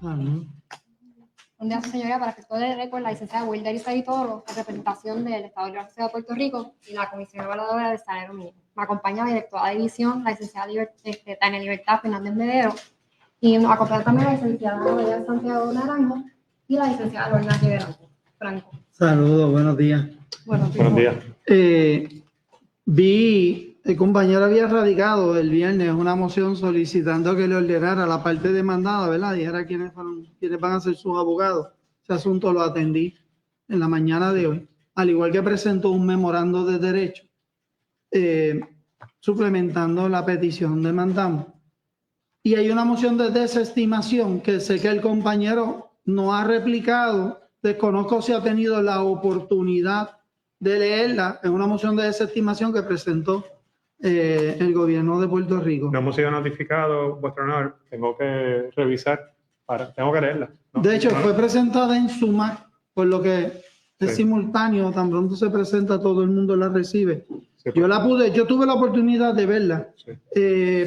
Un día, señoría, para efecto de récord, la licenciada Wilder Isabel Toro, en representación del Estado de la Universidad de Puerto Rico y la Comisión Evaluadora del Salario Mínimo. Me acompaña la directora de división, la licenciada Tania Libertad Fernández Medero, y nos acompaña también la licenciada María Santiago Naranjo y la licenciada Lorna Rivera Franco. Saludos, buenos días. Buenos días. El compañero había radicado el viernes una moción solicitando que le ordenara la parte demandada, ¿verdad? Dijera quiénes van a ser sus abogados. Ese asunto lo atendí en la mañana de hoy. Al igual que presentó un memorando de derecho suplementando la petición demandamos. Y hay una moción de desestimación que sé que el compañero no ha replicado. Desconozco si ha tenido la oportunidad de leerla. Es una moción de desestimación que presentó el gobierno de Puerto Rico. No hemos sido notificados, vuestro honor. Tengo que revisar, tengo que leerla. ¿No? De hecho, fue presentada en SUMAC, por lo que es simultáneo, tan pronto se presenta, todo el mundo la recibe. Sí, yo tuve la oportunidad de verla, sí.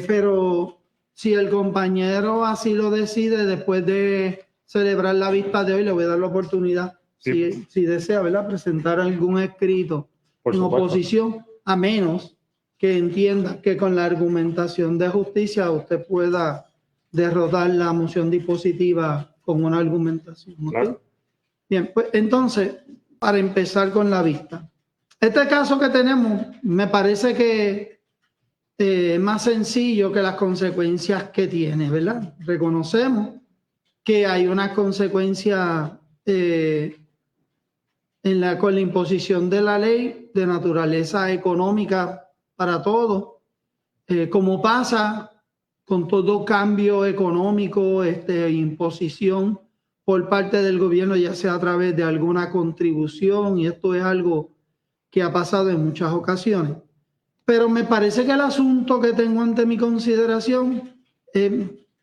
Pero si el compañero así lo decide, después de celebrar la vista de hoy, le voy a dar la oportunidad, sí. si desea, ¿verdad?, presentar algún escrito en oposición, a menos que entienda que con la argumentación de justicia usted pueda derrotar la moción dispositiva con una argumentación. ¿Okay? Claro. Bien, pues entonces, para empezar con la vista. Este caso que tenemos me parece que es más sencillo que las consecuencias que tiene, ¿verdad? Reconocemos que hay unas consecuencias con la imposición de la ley de naturaleza económica para todos, como pasa con todo cambio económico, imposición por parte del gobierno, ya sea a través de alguna contribución, y esto es algo que ha pasado en muchas ocasiones. Pero me parece que el asunto que tengo ante mi consideración es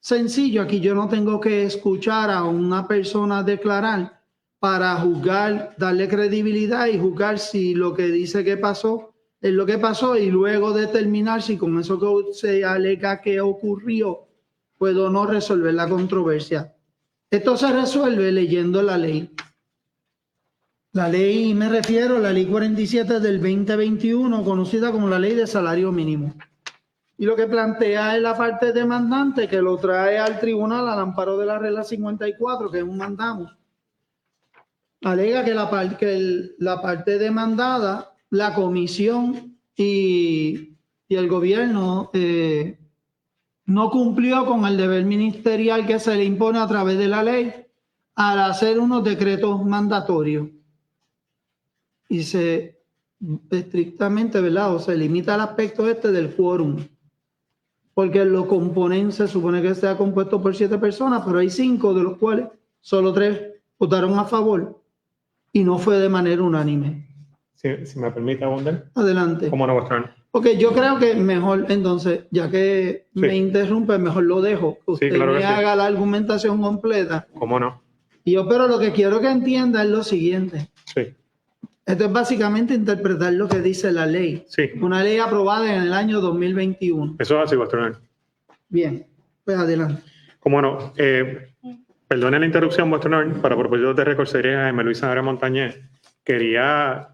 sencillo. Aquí yo no tengo que escuchar a una persona declarar para juzgar, darle credibilidad y juzgar si lo que dice que pasó es lo que pasó, y luego determinar si con eso que se alega que ocurrió puedo o no resolver la controversia. Esto se resuelve leyendo la ley. La ley, me refiero a la ley 47 del 2021, conocida como la ley de salario mínimo. Y lo que plantea es la parte demandante, que lo trae al tribunal al amparo de la regla 54, que es un mandamos. Alega que la parte demandada, la comisión y el gobierno no cumplió con el deber ministerial que se le impone a través de la ley al hacer unos decretos mandatorios. Y se estrictamente, ¿verdad?, o se limita al aspecto del quórum, porque los componentes se supone que sea compuesto por 7 personas, pero hay 5 de los cuales solo 3 votaron a favor y no fue de manera unánime. Si me permite abundar. Adelante. ¿Cómo no, vuestro honor? Ok, yo creo que mejor, entonces, ya que me interrumpe, mejor lo dejo. Usted claro me haga la argumentación completa. ¿Cómo no? Y yo, pero lo que quiero que entienda es lo siguiente. Sí. Esto es básicamente interpretar lo que dice la ley. Sí. Una ley aprobada en el año 2021. Eso es así, vuestro honor. Bien, pues adelante. ¿Cómo no? Perdone la interrupción, vuestro honor. Para propósito de récord, sería Jaime Luis Sandra Montañez.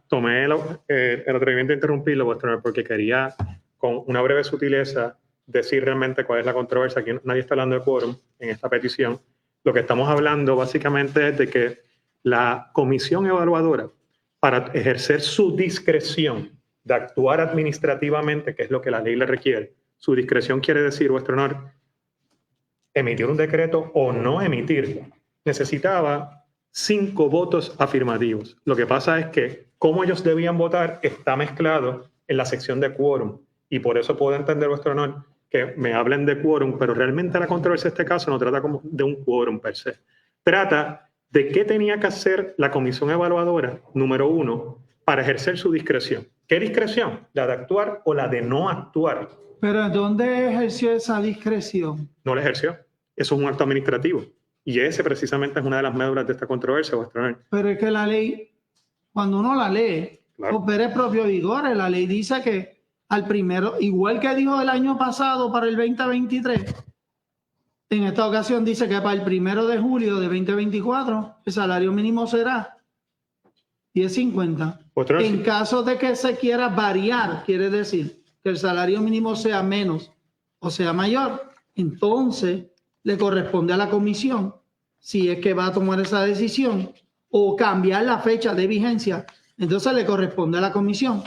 Tomé el atrevimiento de interrumpirlo, vuestro honor, porque quería, con una breve sutileza, decir realmente cuál es la controversia. Aquí nadie está hablando de quórum en esta petición. Lo que estamos hablando básicamente es de que la comisión evaluadora, para ejercer su discreción de actuar administrativamente, que es lo que la ley le requiere, su discreción quiere decir, vuestro honor, emitir un decreto o no emitirlo, necesitaba 5 votos afirmativos. Lo que pasa es que cómo ellos debían votar está mezclado en la sección de quórum, y por eso puedo entender, vuestro honor, que me hablen de quórum, pero realmente la controversia de este caso no trata como de un quórum per se. Trata de qué tenía que hacer la comisión evaluadora, número 1, para ejercer su discreción. ¿Qué discreción? ¿La de actuar o la de no actuar? ¿Pero dónde ejerció esa discreción? No la ejerció. Eso es un acto administrativo. Y ese precisamente es una de las médulas de esta controversia, vuestro honor. Pero es que la ley, cuando uno la lee, opera el propio vigor. La ley dice que al primero, igual que dijo el año pasado para el 2023, En esta ocasión dice que para el 1 de julio de 2024 el salario mínimo será 10.50. En caso de que se quiera variar, quiere decir que el salario mínimo sea menos o sea mayor, entonces le corresponde a la comisión, si es que va a tomar esa decisión, o cambiar la fecha de vigencia, entonces le corresponde a la comisión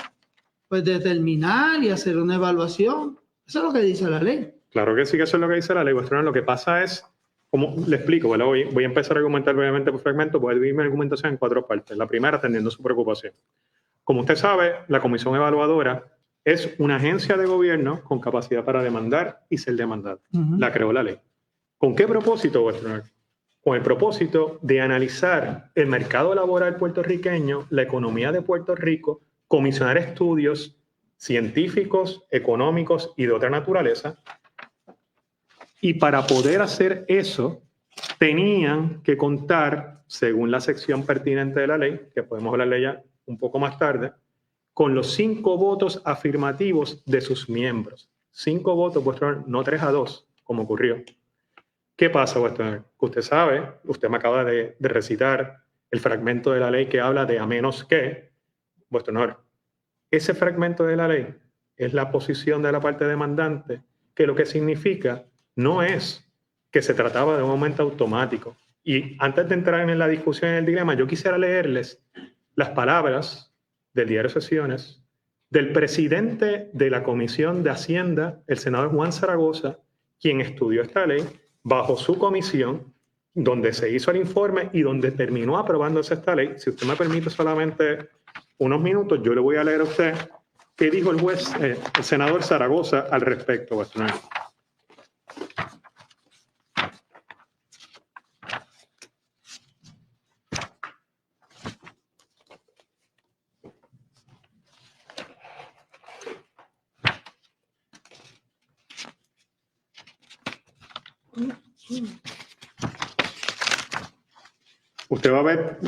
pues determinar y hacer una evaluación. Eso es lo que dice la ley. Claro que sí, que eso es lo que dice la ley. Lo que pasa es, como le explico, ¿verdad? Voy a empezar a argumentar brevemente por fragmento, voy a dividir mi argumentación en 4 partes. La primera, atendiendo su preocupación. Como usted sabe, la Comisión Evaluadora es una agencia de gobierno con capacidad para demandar y ser demandada. La creó la ley. ¿Con qué propósito, vuestro honor? Con el propósito de analizar el mercado laboral puertorriqueño, la economía de Puerto Rico, comisionar estudios científicos, económicos y de otra naturaleza. Y para poder hacer eso, tenían que contar, según la sección pertinente de la ley, que podemos hablarle ya un poco más tarde, con los 5 votos afirmativos de sus miembros. 5 votos, vuestro honor, no 3-2, como ocurrió. ¿Qué pasa, vuestro honor? Usted sabe, usted me acaba de recitar el fragmento de la ley que habla de a menos que, vuestro honor. Ese fragmento de la ley es la posición de la parte demandante, que lo que significa no es que se trataba de un aumento automático. Y antes de entrar en la discusión, en el dilema, yo quisiera leerles las palabras del diario Sesiones del presidente de la Comisión de Hacienda, el senador Juan Zaragoza, quien estudió esta ley bajo su comisión, donde se hizo el informe y donde terminó aprobándose esta ley. Si usted me permite solamente unos minutos, yo le voy a leer a usted qué dijo el juez, el senador Zaragoza al respecto, vuestro honor. Usted va a ver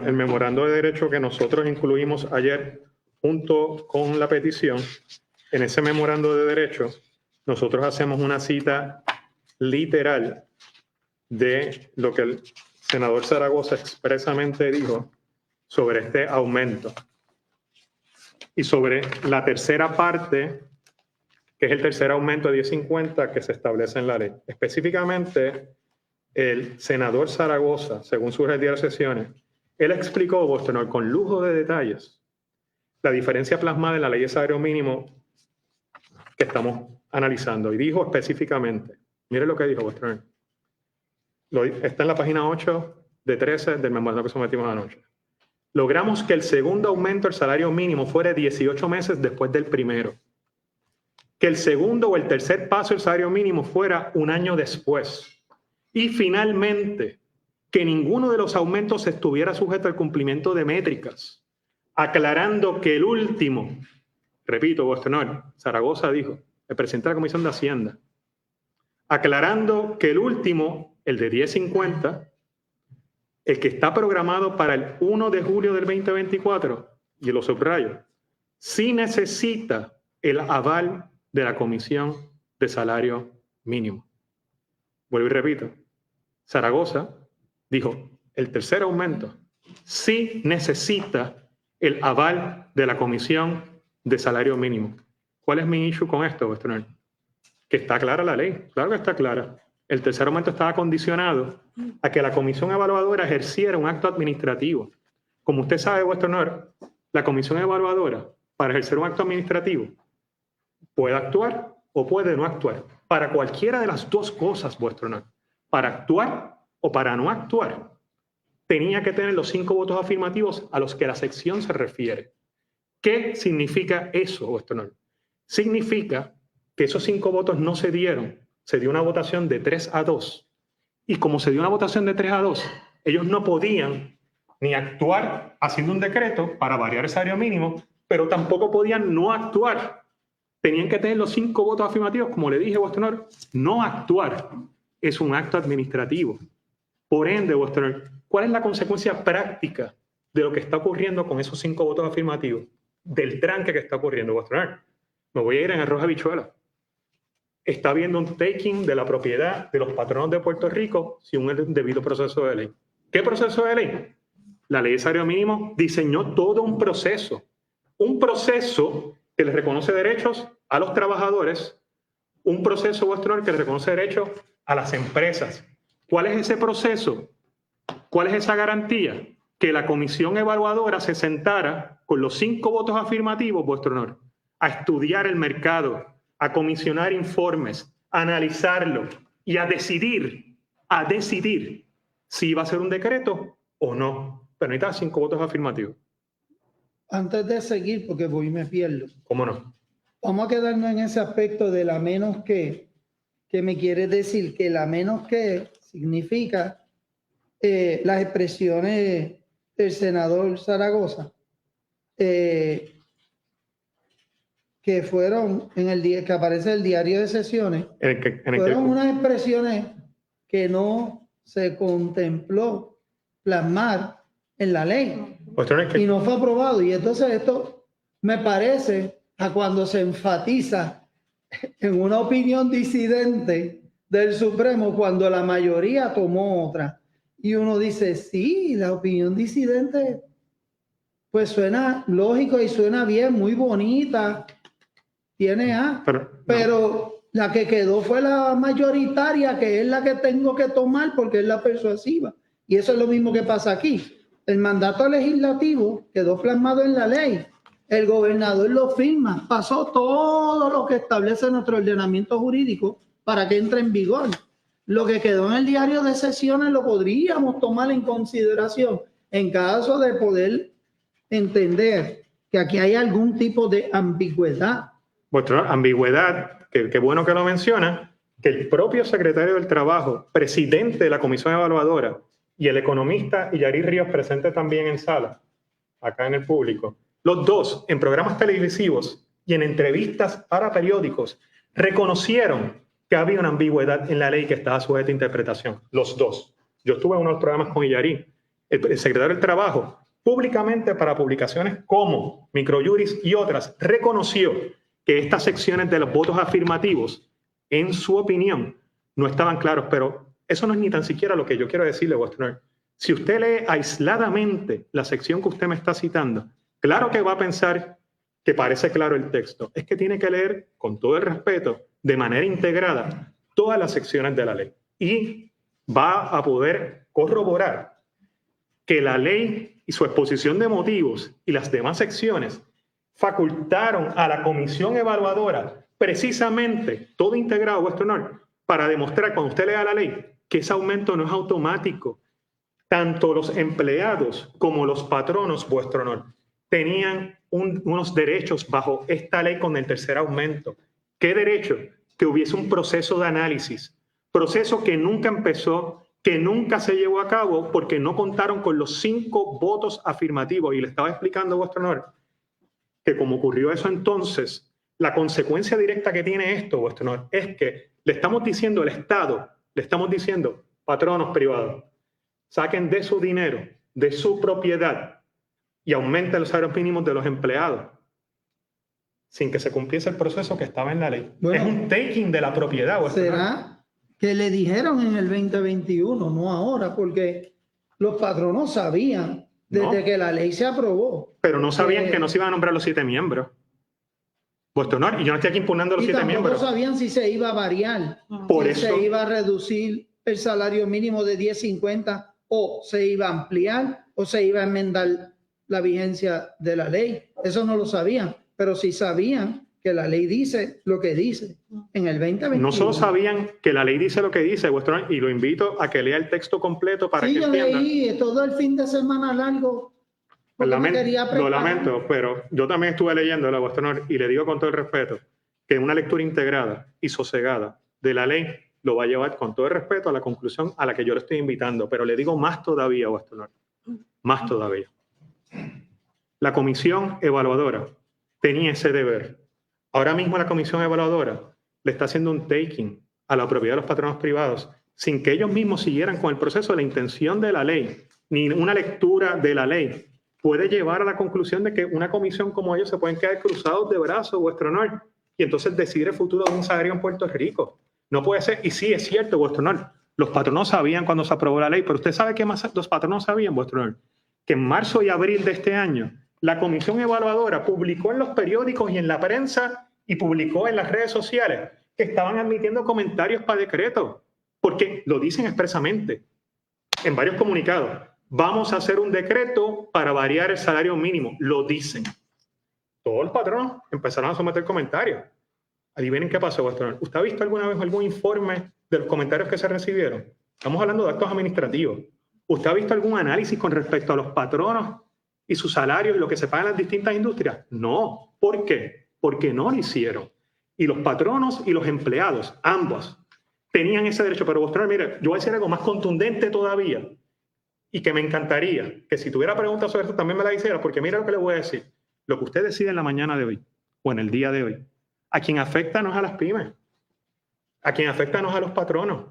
el memorando de derecho que nosotros incluimos ayer junto con la petición. En ese memorando de derecho, nosotros hacemos una cita literal de lo que el senador Zaragoza expresamente dijo sobre este aumento. Y sobre la tercera parte, que es el tercer aumento de 10.50 que se establece en la ley. Específicamente, el senador Zaragoza, según su diario de sesiones, él explicó, vuestro honor, con lujo de detalles, la diferencia plasmada en la ley de salario mínimo que estamos analizando. Y dijo específicamente, mire lo que dijo, vuestro honor. Está en la página 8 de 13 del memorando que sometimos anoche. Logramos que el segundo aumento del salario mínimo fuera 18 meses después del primero. Que el segundo o el tercer paso del salario mínimo fuera 1 año después. Y finalmente, que ninguno de los aumentos estuviera sujeto al cumplimiento de métricas, aclarando que el último, repito, vuestro honor, Zaragoza dijo, el presidente de la Comisión de Hacienda, aclarando que el último, el de 10.50, el que está programado para el 1 de julio del 2024, y lo subrayo, sí necesita el aval de la Comisión de Salario Mínimo. Vuelvo y repito, Zaragoza dijo, el tercer aumento sí necesita el aval de la Comisión de Salario Mínimo. ¿Cuál es mi issue con esto, vuestro honor? Que está clara la ley, claro que está clara. El tercer aumento estaba condicionado a que la Comisión Evaluadora ejerciera un acto administrativo. Como usted sabe, vuestro honor, la Comisión Evaluadora, para ejercer un acto administrativo, puede actuar o puede no actuar. Para cualquiera de las dos cosas, vuestro honor, para actuar o para no actuar, tenía que tener los 5 votos afirmativos a los que la sección se refiere. ¿Qué significa eso, vuestro honor? Significa que esos 5 votos no se dieron. Se dio una votación de 3-2. Y como se dio una votación de 3-2, ellos no podían ni actuar haciendo un decreto para variar el salario mínimo, pero tampoco podían no actuar. Tenían que tener los 5 votos afirmativos, como le dije, vuestro honor. No actuar es un acto administrativo. Por ende, vuestro honor, ¿cuál es la consecuencia práctica de lo que está ocurriendo con esos 5 votos afirmativos? Del tranque que está ocurriendo, vuestro honor. Me voy a ir en arroz habichuela. está habiendo un taking de la propiedad de los patronos de Puerto Rico sin un debido proceso de ley. ¿Qué proceso de ley? La ley de salario mínimo diseñó todo un proceso que le reconoce derechos a los trabajadores, un proceso, vuestro honor, que le reconoce derechos a las empresas. ¿Cuál es ese proceso? ¿Cuál es esa garantía? Que la comisión evaluadora se sentara con los 5 votos afirmativos, vuestro honor, a estudiar el mercado, a comisionar informes, a analizarlo y a decidir si iba a ser un decreto o no. Pero necesitaba 5 votos afirmativos. Antes de seguir, porque voy y me pierdo. ¿Cómo no? Vamos a quedarnos en ese aspecto de la menos que me quiere decir que la menos que significa las expresiones del senador Zaragoza, que fueron en el día que aparece el diario de sesiones, fueron unas expresiones que no se contempló plasmar en la ley y no fue aprobado. Y entonces esto me parece a cuando se enfatiza en una opinión disidente del Supremo cuando la mayoría tomó otra. Y uno dice, sí, la opinión disidente pues suena lógico y suena bien, muy bonita, tiene pero la que quedó fue la mayoritaria, que es la que tengo que tomar porque es la persuasiva. Y eso es lo mismo que pasa aquí. El mandato legislativo quedó plasmado en la ley. El gobernador lo firma. Pasó todo lo que establece nuestro ordenamiento jurídico para que entre en vigor. Lo que quedó en el diario de sesiones lo podríamos tomar en consideración en caso de poder entender que aquí hay algún tipo de ambigüedad. Vuestra ambigüedad, que bueno que lo menciona, que el propio secretario del Trabajo, presidente de la Comisión Evaluadora, y el economista Yari Ríos, presente también en sala, acá en el público, los dos, en programas televisivos y en entrevistas para periódicos, reconocieron que había una ambigüedad en la ley que estaba sujeta a interpretación. Los dos. Yo estuve en unos programas con Yari, el secretario del Trabajo, públicamente para publicaciones como Microjuris y otras, reconoció que estas secciones de los votos afirmativos, en su opinión, no estaban claros, pero eso no es ni tan siquiera lo que yo quiero decirle, vuestro honor. Si usted lee aisladamente la sección que usted me está citando, claro que va a pensar que parece claro el texto. Es que tiene que leer, con todo el respeto, de manera integrada, todas las secciones de la ley. Y va a poder corroborar que la ley y su exposición de motivos y las demás secciones facultaron a la comisión evaluadora precisamente, todo integrado, vuestro honor, para demostrar cuando usted lea la ley que ese aumento no es automático. Tanto los empleados como los patronos, vuestro honor, tenían unos derechos bajo esta ley con el tercer aumento. ¿Qué derecho? Que hubiese un proceso de análisis, proceso que nunca empezó, que nunca se llevó a cabo porque no contaron con los 5 votos afirmativos. Y le estaba explicando, vuestro honor, que como ocurrió eso entonces, la consecuencia directa que tiene esto, vuestro honor, es que le estamos diciendo al Estado, le estamos diciendo, patronos privados, saquen de su dinero, de su propiedad y aumenten los salarios mínimos de los empleados sin que se cumpliese el proceso que estaba en la ley. Bueno, es un taking de la propiedad. ¿Será que le dijeron en el 2021, no ahora? Porque los patronos sabían desde que la ley se aprobó. Pero no sabían que no se iban a nombrar los 7 miembros. Vuestro honor, y yo no estoy aquí impugnando los 7 miembros. No sabían si se iba a variar, por si eso, se iba a reducir el salario mínimo de 10.50 o se iba a ampliar o se iba a enmendar la vigencia de la ley. Eso no lo sabían, pero sí sabían que la ley dice lo que dice en el 2021. No solo sabían que la ley dice lo que dice, vuestro honor, y lo invito a que lea el texto completo para que entiendan. Sí, yo leí todo el fin de semana largo. Lo lamento, pero yo también estuve leyendo, vuestro honor, y le digo con todo el respeto que una lectura integrada y sosegada de la ley lo va a llevar con todo el respeto a la conclusión a la que yo le estoy invitando. Pero le digo más todavía, vuestro honor, más todavía. La comisión evaluadora tenía ese deber. Ahora mismo la comisión evaluadora le está haciendo un taking a la propiedad de los patronos privados sin que ellos mismos siguieran con el proceso de la intención de la ley, ni una lectura de la ley puede llevar a la conclusión de que una comisión como ellos se pueden quedar cruzados de brazos, vuestro honor, y entonces decidir el futuro de un salario en Puerto Rico. No puede ser, y sí, es cierto, vuestro honor, los patronos sabían cuando se aprobó la ley, pero usted sabe qué más los patronos sabían, vuestro honor, que en marzo y abril de este año, la comisión evaluadora publicó en los periódicos y en la prensa y publicó en las redes sociales que estaban admitiendo comentarios para decreto, porque lo dicen expresamente en varios comunicados. Vamos a hacer un decreto para variar el salario mínimo, lo dicen. Todos los patronos empezaron a someter comentarios. Adivinen qué pasó, vuestro honor. ¿Usted ha visto alguna vez algún informe de los comentarios que se recibieron? Estamos hablando de actos administrativos. ¿Usted ha visto algún análisis con respecto a los patronos y sus salarios y lo que se paga en las distintas industrias? No. ¿Por qué? Porque no lo hicieron. Y los patronos y los empleados, ambos, tenían ese derecho. Pero vuestro honor, mire, yo voy a decir algo más contundente todavía y que me encantaría que si tuviera preguntas sobre esto también me la hiciera, porque mira lo que le voy a decir. Lo que usted decide en la mañana de hoy o en el día de hoy, a quien afecta no es a las pymes, a quien afecta no es a los patronos.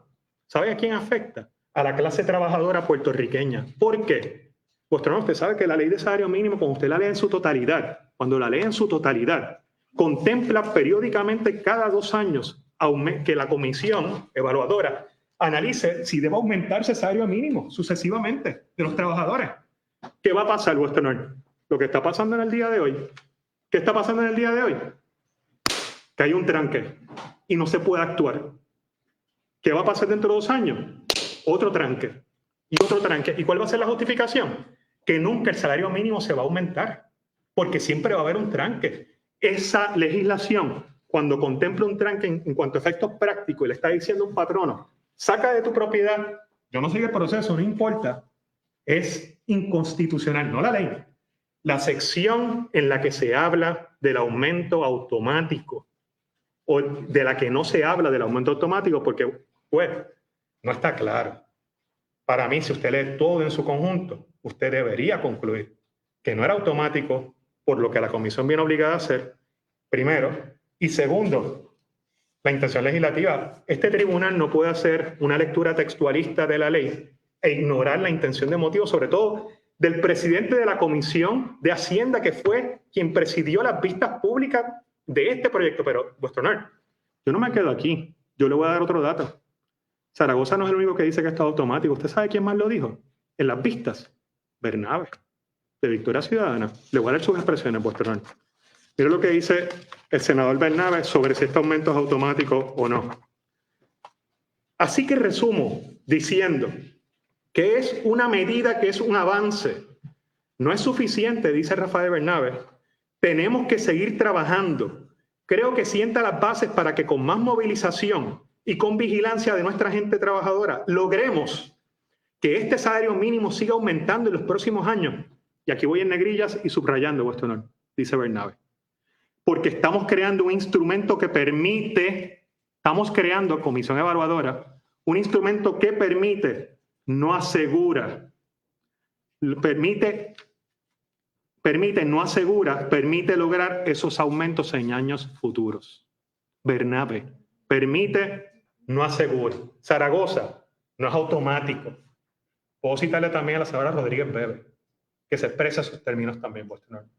¿Sabe a quién afecta? A la clase trabajadora puertorriqueña. ¿Por qué? Vuestro honor, usted sabe que la ley de salario mínimo, cuando usted la lee en su totalidad, cuando la lee en su totalidad, contempla periódicamente cada 2 años que la comisión evaluadora analice si debe aumentarse el salario mínimo sucesivamente de los trabajadores. ¿Qué va a pasar, vuestro honor? Lo que está pasando en el día de hoy. ¿Qué está pasando en el día de hoy? Que hay un tranque y no se puede actuar. ¿Qué va a pasar dentro de 2 años? Otro tranque y otro tranque. ¿Y cuál va a ser la justificación? Que nunca el salario mínimo se va a aumentar, porque siempre va a haber un tranque. Esa legislación, cuando contempla un tranque en cuanto a efectos prácticos y le está diciendo a un patrono, saca de tu propiedad, yo no sigo el proceso, no importa, es inconstitucional, no la ley. La sección en la que se habla del aumento automático o de la que no se habla del aumento automático, porque pues no está claro. Para mí, si usted lee todo en su conjunto, usted debería concluir que no era automático, por lo que la comisión viene obligada a hacer, primero. Y segundo, la intención legislativa. Este tribunal no puede hacer una lectura textualista de la ley e ignorar la intención de motivo, sobre todo del presidente de la Comisión de Hacienda, que fue quien presidió las vistas públicas de este proyecto. Pero, vuestro honor, yo no me quedo aquí. Yo le voy a dar otro dato. Zaragoza no es el único que dice que está automático. ¿Usted sabe quién más lo dijo? En las vistas, Bernabe, de Victoria Ciudadana. Le voy a dar sus expresiones, vuestro honor. Mira lo que dice el senador Bernabe sobre si este aumento es automático o no. Así que resumo diciendo que es una medida que es un avance. No es suficiente, dice Rafael Bernabe. Tenemos que seguir trabajando. Creo que sienta las bases para que con más movilización y con vigilancia de nuestra gente trabajadora logremos que este salario mínimo siga aumentando en los próximos años. Y aquí voy en negrillas y subrayando, vuestro honor, dice Bernabe. Porque estamos creando un instrumento que permite, estamos creando, comisión evaluadora, un instrumento que permite, no asegura, permite, no asegura, permite lograr esos aumentos en años futuros. Bernabe, permite, no asegura. Zaragoza, no es automático. Puedo citarle también a la senadora Rodríguez Bebe, que se expresa sus términos también, vuestro honor.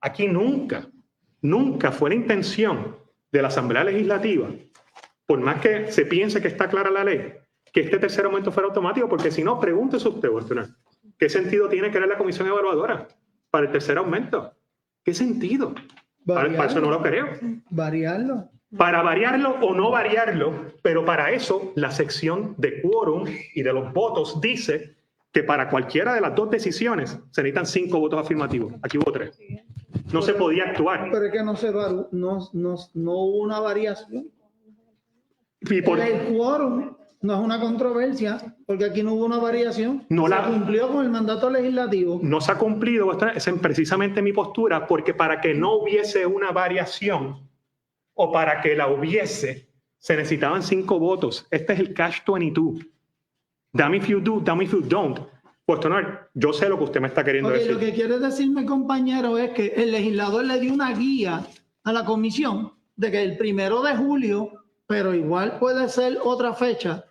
Aquí nunca fue la intención de la Asamblea Legislativa, por más que se piense que está clara la ley, que este tercer aumento fuera automático, porque si no, pregúntese usted, vuestro honor, ¿qué sentido tiene crear la comisión evaluadora para el tercer aumento? ¿Qué sentido? Para eso no lo creo. Variarlo. Para variarlo o no variarlo, pero para eso la sección de quórum y de los votos dice que para cualquiera de las dos decisiones se necesitan 5 votos afirmativos. Aquí hubo 3. No se podía actuar. Pero es que no hubo una variación. Y por, el quórum no es una controversia, porque aquí no hubo una variación. No se cumplió con el mandato legislativo. No se ha cumplido, esa es precisamente mi postura, porque para que no hubiese una variación o para que la hubiese, se necesitaban 5 votos. Este es el catch-22. Damn if you do, damn if you don't. Vuestro honor, yo sé lo que usted me está queriendo decir. Lo que quiere decirme, compañero, es que el legislador le dio una guía a la comisión de que el 1 de julio, pero igual puede ser otra fecha,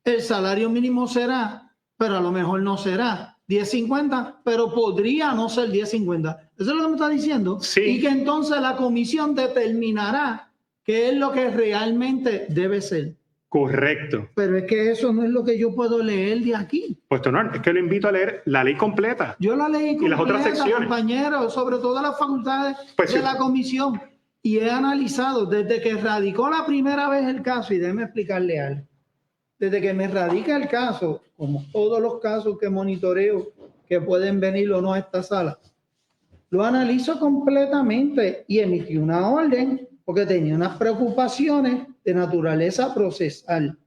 el salario mínimo será, pero a lo mejor no será 10.50, pero podría no ser 10.50. ¿Eso es lo que me está diciendo? Sí. Y que entonces la comisión determinará qué es lo que realmente debe ser. Correcto. Pero es que eso no es lo que yo puedo leer de aquí. Pues, honor, es que lo invito a leer la ley completa. Yo la leí completa, y las otras secciones, compañeros, sobre todas las facultades pues, de sí. la comisión. Y he analizado desde que radicó la primera vez el caso, y déjeme explicarle algo. Desde que me radica el caso, como todos los casos que monitoreo que pueden venir o no a esta sala, lo analizo completamente y emití una orden porque tenía unas preocupaciones de naturaleza procesal.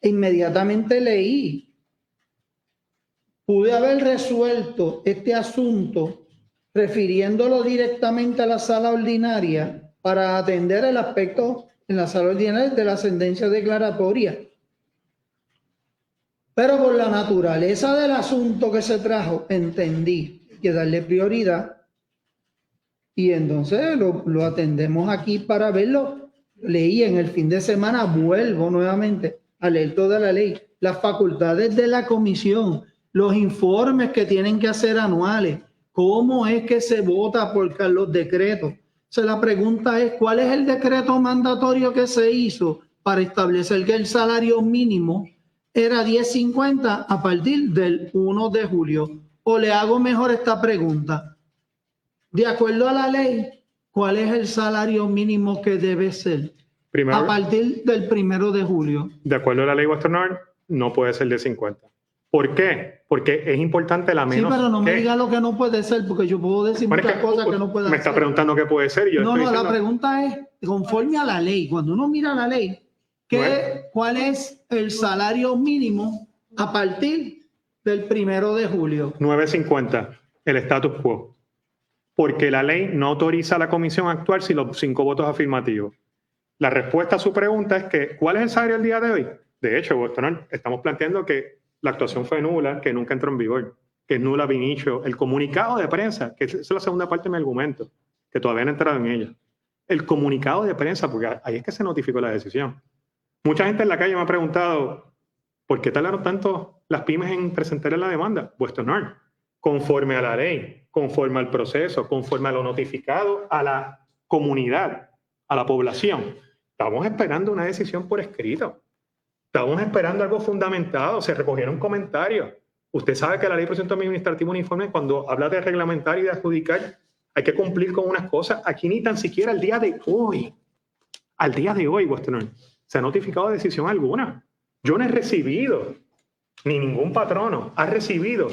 E inmediatamente leí. Pude haber resuelto este asunto refiriéndolo directamente a la sala ordinaria para atender el aspecto en la sala ordinaria de la sentencia declaratoria. Pero por la naturaleza del asunto que se trajo, entendí que darle prioridad y entonces lo atendemos aquí para verlo. Leí en el fin de semana, vuelvo nuevamente a leer toda la ley, las facultades de la comisión, los informes que tienen que hacer anuales, cómo es que se vota por los decretos. O sea, la pregunta es, ¿cuál es el decreto mandatorio que se hizo para establecer que el salario mínimo era 10.50 a partir del 1 de julio? O le hago mejor esta pregunta. De acuerdo a la ley, ¿cuál es el salario mínimo que debe ser? Primero, a partir del 1 de julio. De acuerdo a la ley Vuestro Honor, no puede ser de 50. ¿Por qué? Porque es importante la menos. Sí, pero no me diga lo que no puede ser, porque yo puedo decir muchas cosas que no puedo hacer. Me está preguntando qué puede ser. Y yo no, diciendo, la pregunta es, conforme a la ley, cuando uno mira la ley, ¿cuál es el salario mínimo a partir del 1 de julio? 9.50, el status quo. Porque la ley no autoriza a la comisión a actuar sin los 5 votos afirmativos. La respuesta a su pregunta es que, ¿cuál es el salario el día de hoy? De hecho, Vuestro Honor, estamos planteando que la actuación fue nula, que nunca entró en vigor, que es nula bin issue. El comunicado de prensa, que es la segunda parte de mi argumento, que todavía no he entrado en ella. El comunicado de prensa, porque ahí es que se notificó la decisión. Mucha gente en la calle me ha preguntado, ¿por qué tardaron tanto las pymes en presentar la demanda? Vuestro Honor, conforme a la ley, conforme al proceso, conforme a lo notificado a la comunidad, a la población. Estamos esperando una decisión por escrito. Estamos esperando algo fundamentado. Se recogieron comentarios. Usted sabe que la ley de procedimiento administrativo uniforme, cuando habla de reglamentar y de adjudicar, hay que cumplir con unas cosas. Aquí ni tan siquiera al día de hoy, Vuestro Honor, se ha notificado decisión alguna. Yo no he recibido, ni ningún patrono ha recibido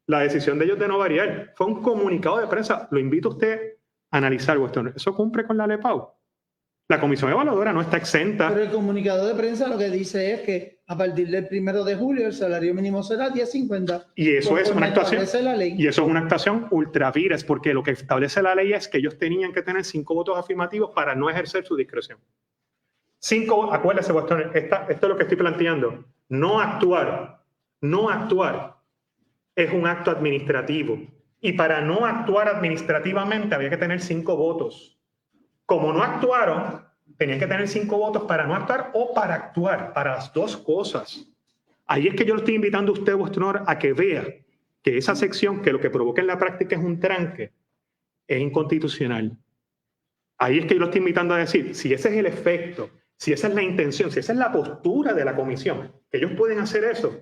la decisión de ellos de no variar. Fue un comunicado de prensa. Lo invito a usted a analizar, Vuestro Honor. ¿Eso cumple con la LEPAU? La comisión evaluadora no está exenta. Pero el comunicado de prensa lo que dice es que a partir del 1 de julio el salario mínimo será 10.50. Y eso es una actuación. La ley. Y eso es una actuación ultra vires, porque lo que establece la ley es que ellos tenían que tener 5 votos afirmativos para no ejercer su discreción. 5, acuérdese, Vuestro Honor, esto es lo que estoy planteando. No actuar es un acto administrativo. Y para no actuar administrativamente había que tener 5 votos. Como no actuaron, tenían que tener 5 votos para no actuar o para actuar, para las dos cosas. Ahí es que yo lo estoy invitando a usted, Vuestro Honor, a que vea que esa sección, que lo que provoca en la práctica es un tranque, es inconstitucional. Ahí es que yo lo estoy invitando a decir, si ese es el efecto, si esa es la intención, si esa es la postura de la comisión, que ellos pueden hacer eso,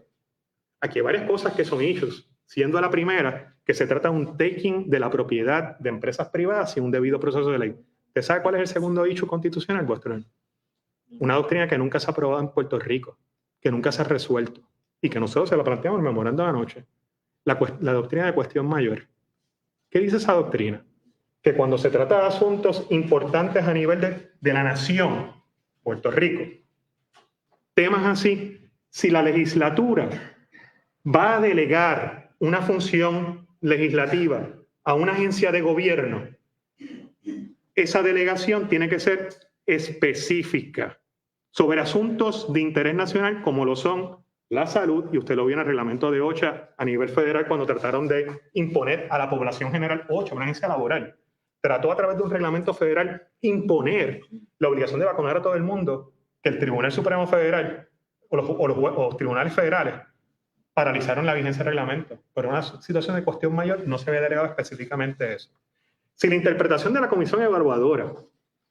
aquí hay varias cosas que son issues, siendo la primera que se trata de un taking de la propiedad de empresas privadas sin un debido proceso de ley. ¿Usted sabe cuál es el segundo issue constitucional, Vuestro Honor? Una doctrina que nunca se ha aprobado en Puerto Rico, que nunca se ha resuelto y que nosotros se la planteamos en el memorando de anoche. La doctrina de cuestión mayor. ¿Qué dice esa doctrina? Que cuando se trata de asuntos importantes a nivel de la nación, Puerto Rico, temas así, si la legislatura va a delegar una función legislativa a una agencia de gobierno, esa delegación tiene que ser específica sobre asuntos de interés nacional como lo son la salud, y usted lo vio en el reglamento de OCHA a nivel federal cuando trataron de imponer a la población general, OCHA, una agencia laboral, trató a través de un reglamento federal imponer la obligación de vacunar a todo el mundo, que el Tribunal Supremo Federal o los tribunales federales paralizaron la vigencia del reglamento. Pero en una situación de cuestión mayor no se había delegado específicamente eso. Si la interpretación de la comisión evaluadora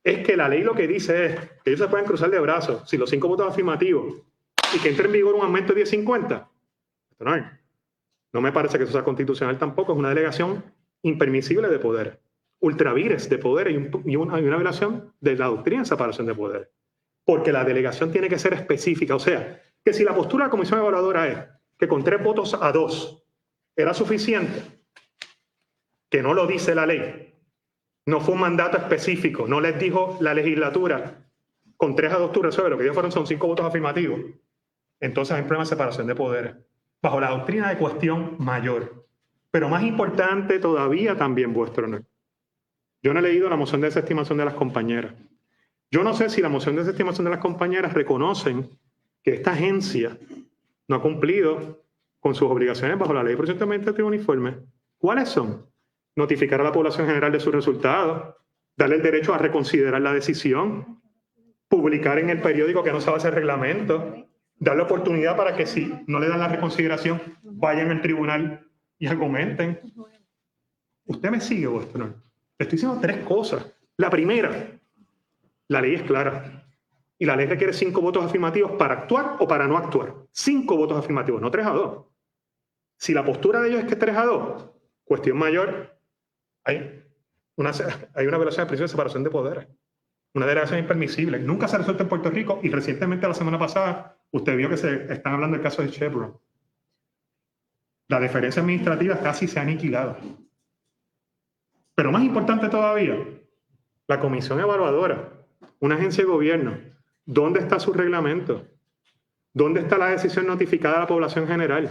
es que la ley lo que dice es que ellos se pueden cruzar de brazos si los 5 votos afirmativos y que entre en vigor un aumento de 10.50. No me parece que eso sea constitucional tampoco, es una delegación impermisible de poder, ultravires de poder y una violación de la doctrina de separación de poder. Porque la delegación tiene que ser específica, o sea, que si la postura de la comisión evaluadora es que con 3 votos a 2 era suficiente, que no lo dice la ley, no fue un mandato específico, no les dijo la legislatura, con 3 a 2 tú resuelves, lo que ellos fueron son 5 votos afirmativos, entonces hay un problema de separación de poderes, bajo la doctrina de cuestión mayor. Pero más importante todavía también, vuestro honor, yo no he leído la moción de desestimación de las compañeras. Yo no sé si la moción de desestimación de las compañeras reconocen que esta agencia no ha cumplido con sus obligaciones bajo la ley de protección administrativa uniforme. ¿Cuáles son? Notificar a la población general de sus resultados, darle el derecho a reconsiderar la decisión, publicar en el periódico que no se va a hacer reglamento, darle oportunidad para que si no le dan la reconsideración, vayan al tribunal y argumenten. Usted me sigue, vuestro honor. Le estoy diciendo 3 cosas. La primera, la ley es clara. Y la ley requiere 5 votos afirmativos para actuar o para no actuar. 5 votos afirmativos, no 3 a 2. Si la postura de ellos es que 3 a 2, cuestión mayor, hay una violación del principio de separación de poderes. Una delegación impermisible. Nunca se ha resuelto en Puerto Rico y recientemente, la semana pasada, usted vio que se están hablando del caso de Chevron. La deferencia administrativa casi se ha aniquilado. Pero más importante todavía, la comisión evaluadora, una agencia de gobierno, ¿dónde está su reglamento? ¿Dónde está la decisión notificada a la población general?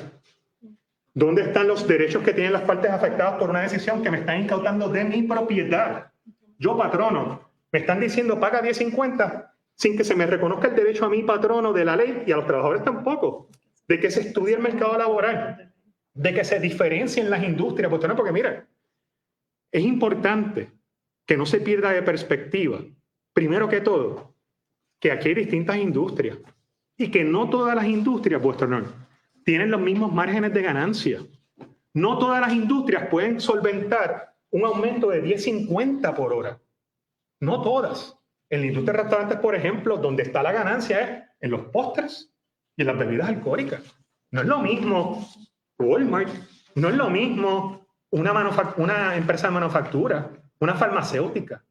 ¿Dónde están los derechos que tienen las partes afectadas por una decisión que me están incautando de mi propiedad? Yo, patrono, me están diciendo paga 10.50 sin que se me reconozca el derecho a mi patrono de la ley y a los trabajadores tampoco, de que se estudie el mercado laboral, de que se diferencien las industrias, porque mira, es importante que no se pierda de perspectiva, primero que todo, que aquí hay distintas industrias y que no todas las industrias, vuestro honor, tienen los mismos márgenes de ganancia. No todas las industrias pueden solventar un aumento de 10.50 por hora. No todas. En la industria de restaurantes, por ejemplo, donde está la ganancia es en los postres y en las bebidas alcohólicas. No es lo mismo Walmart, no es lo mismo una empresa de manufactura, una farmacéutica.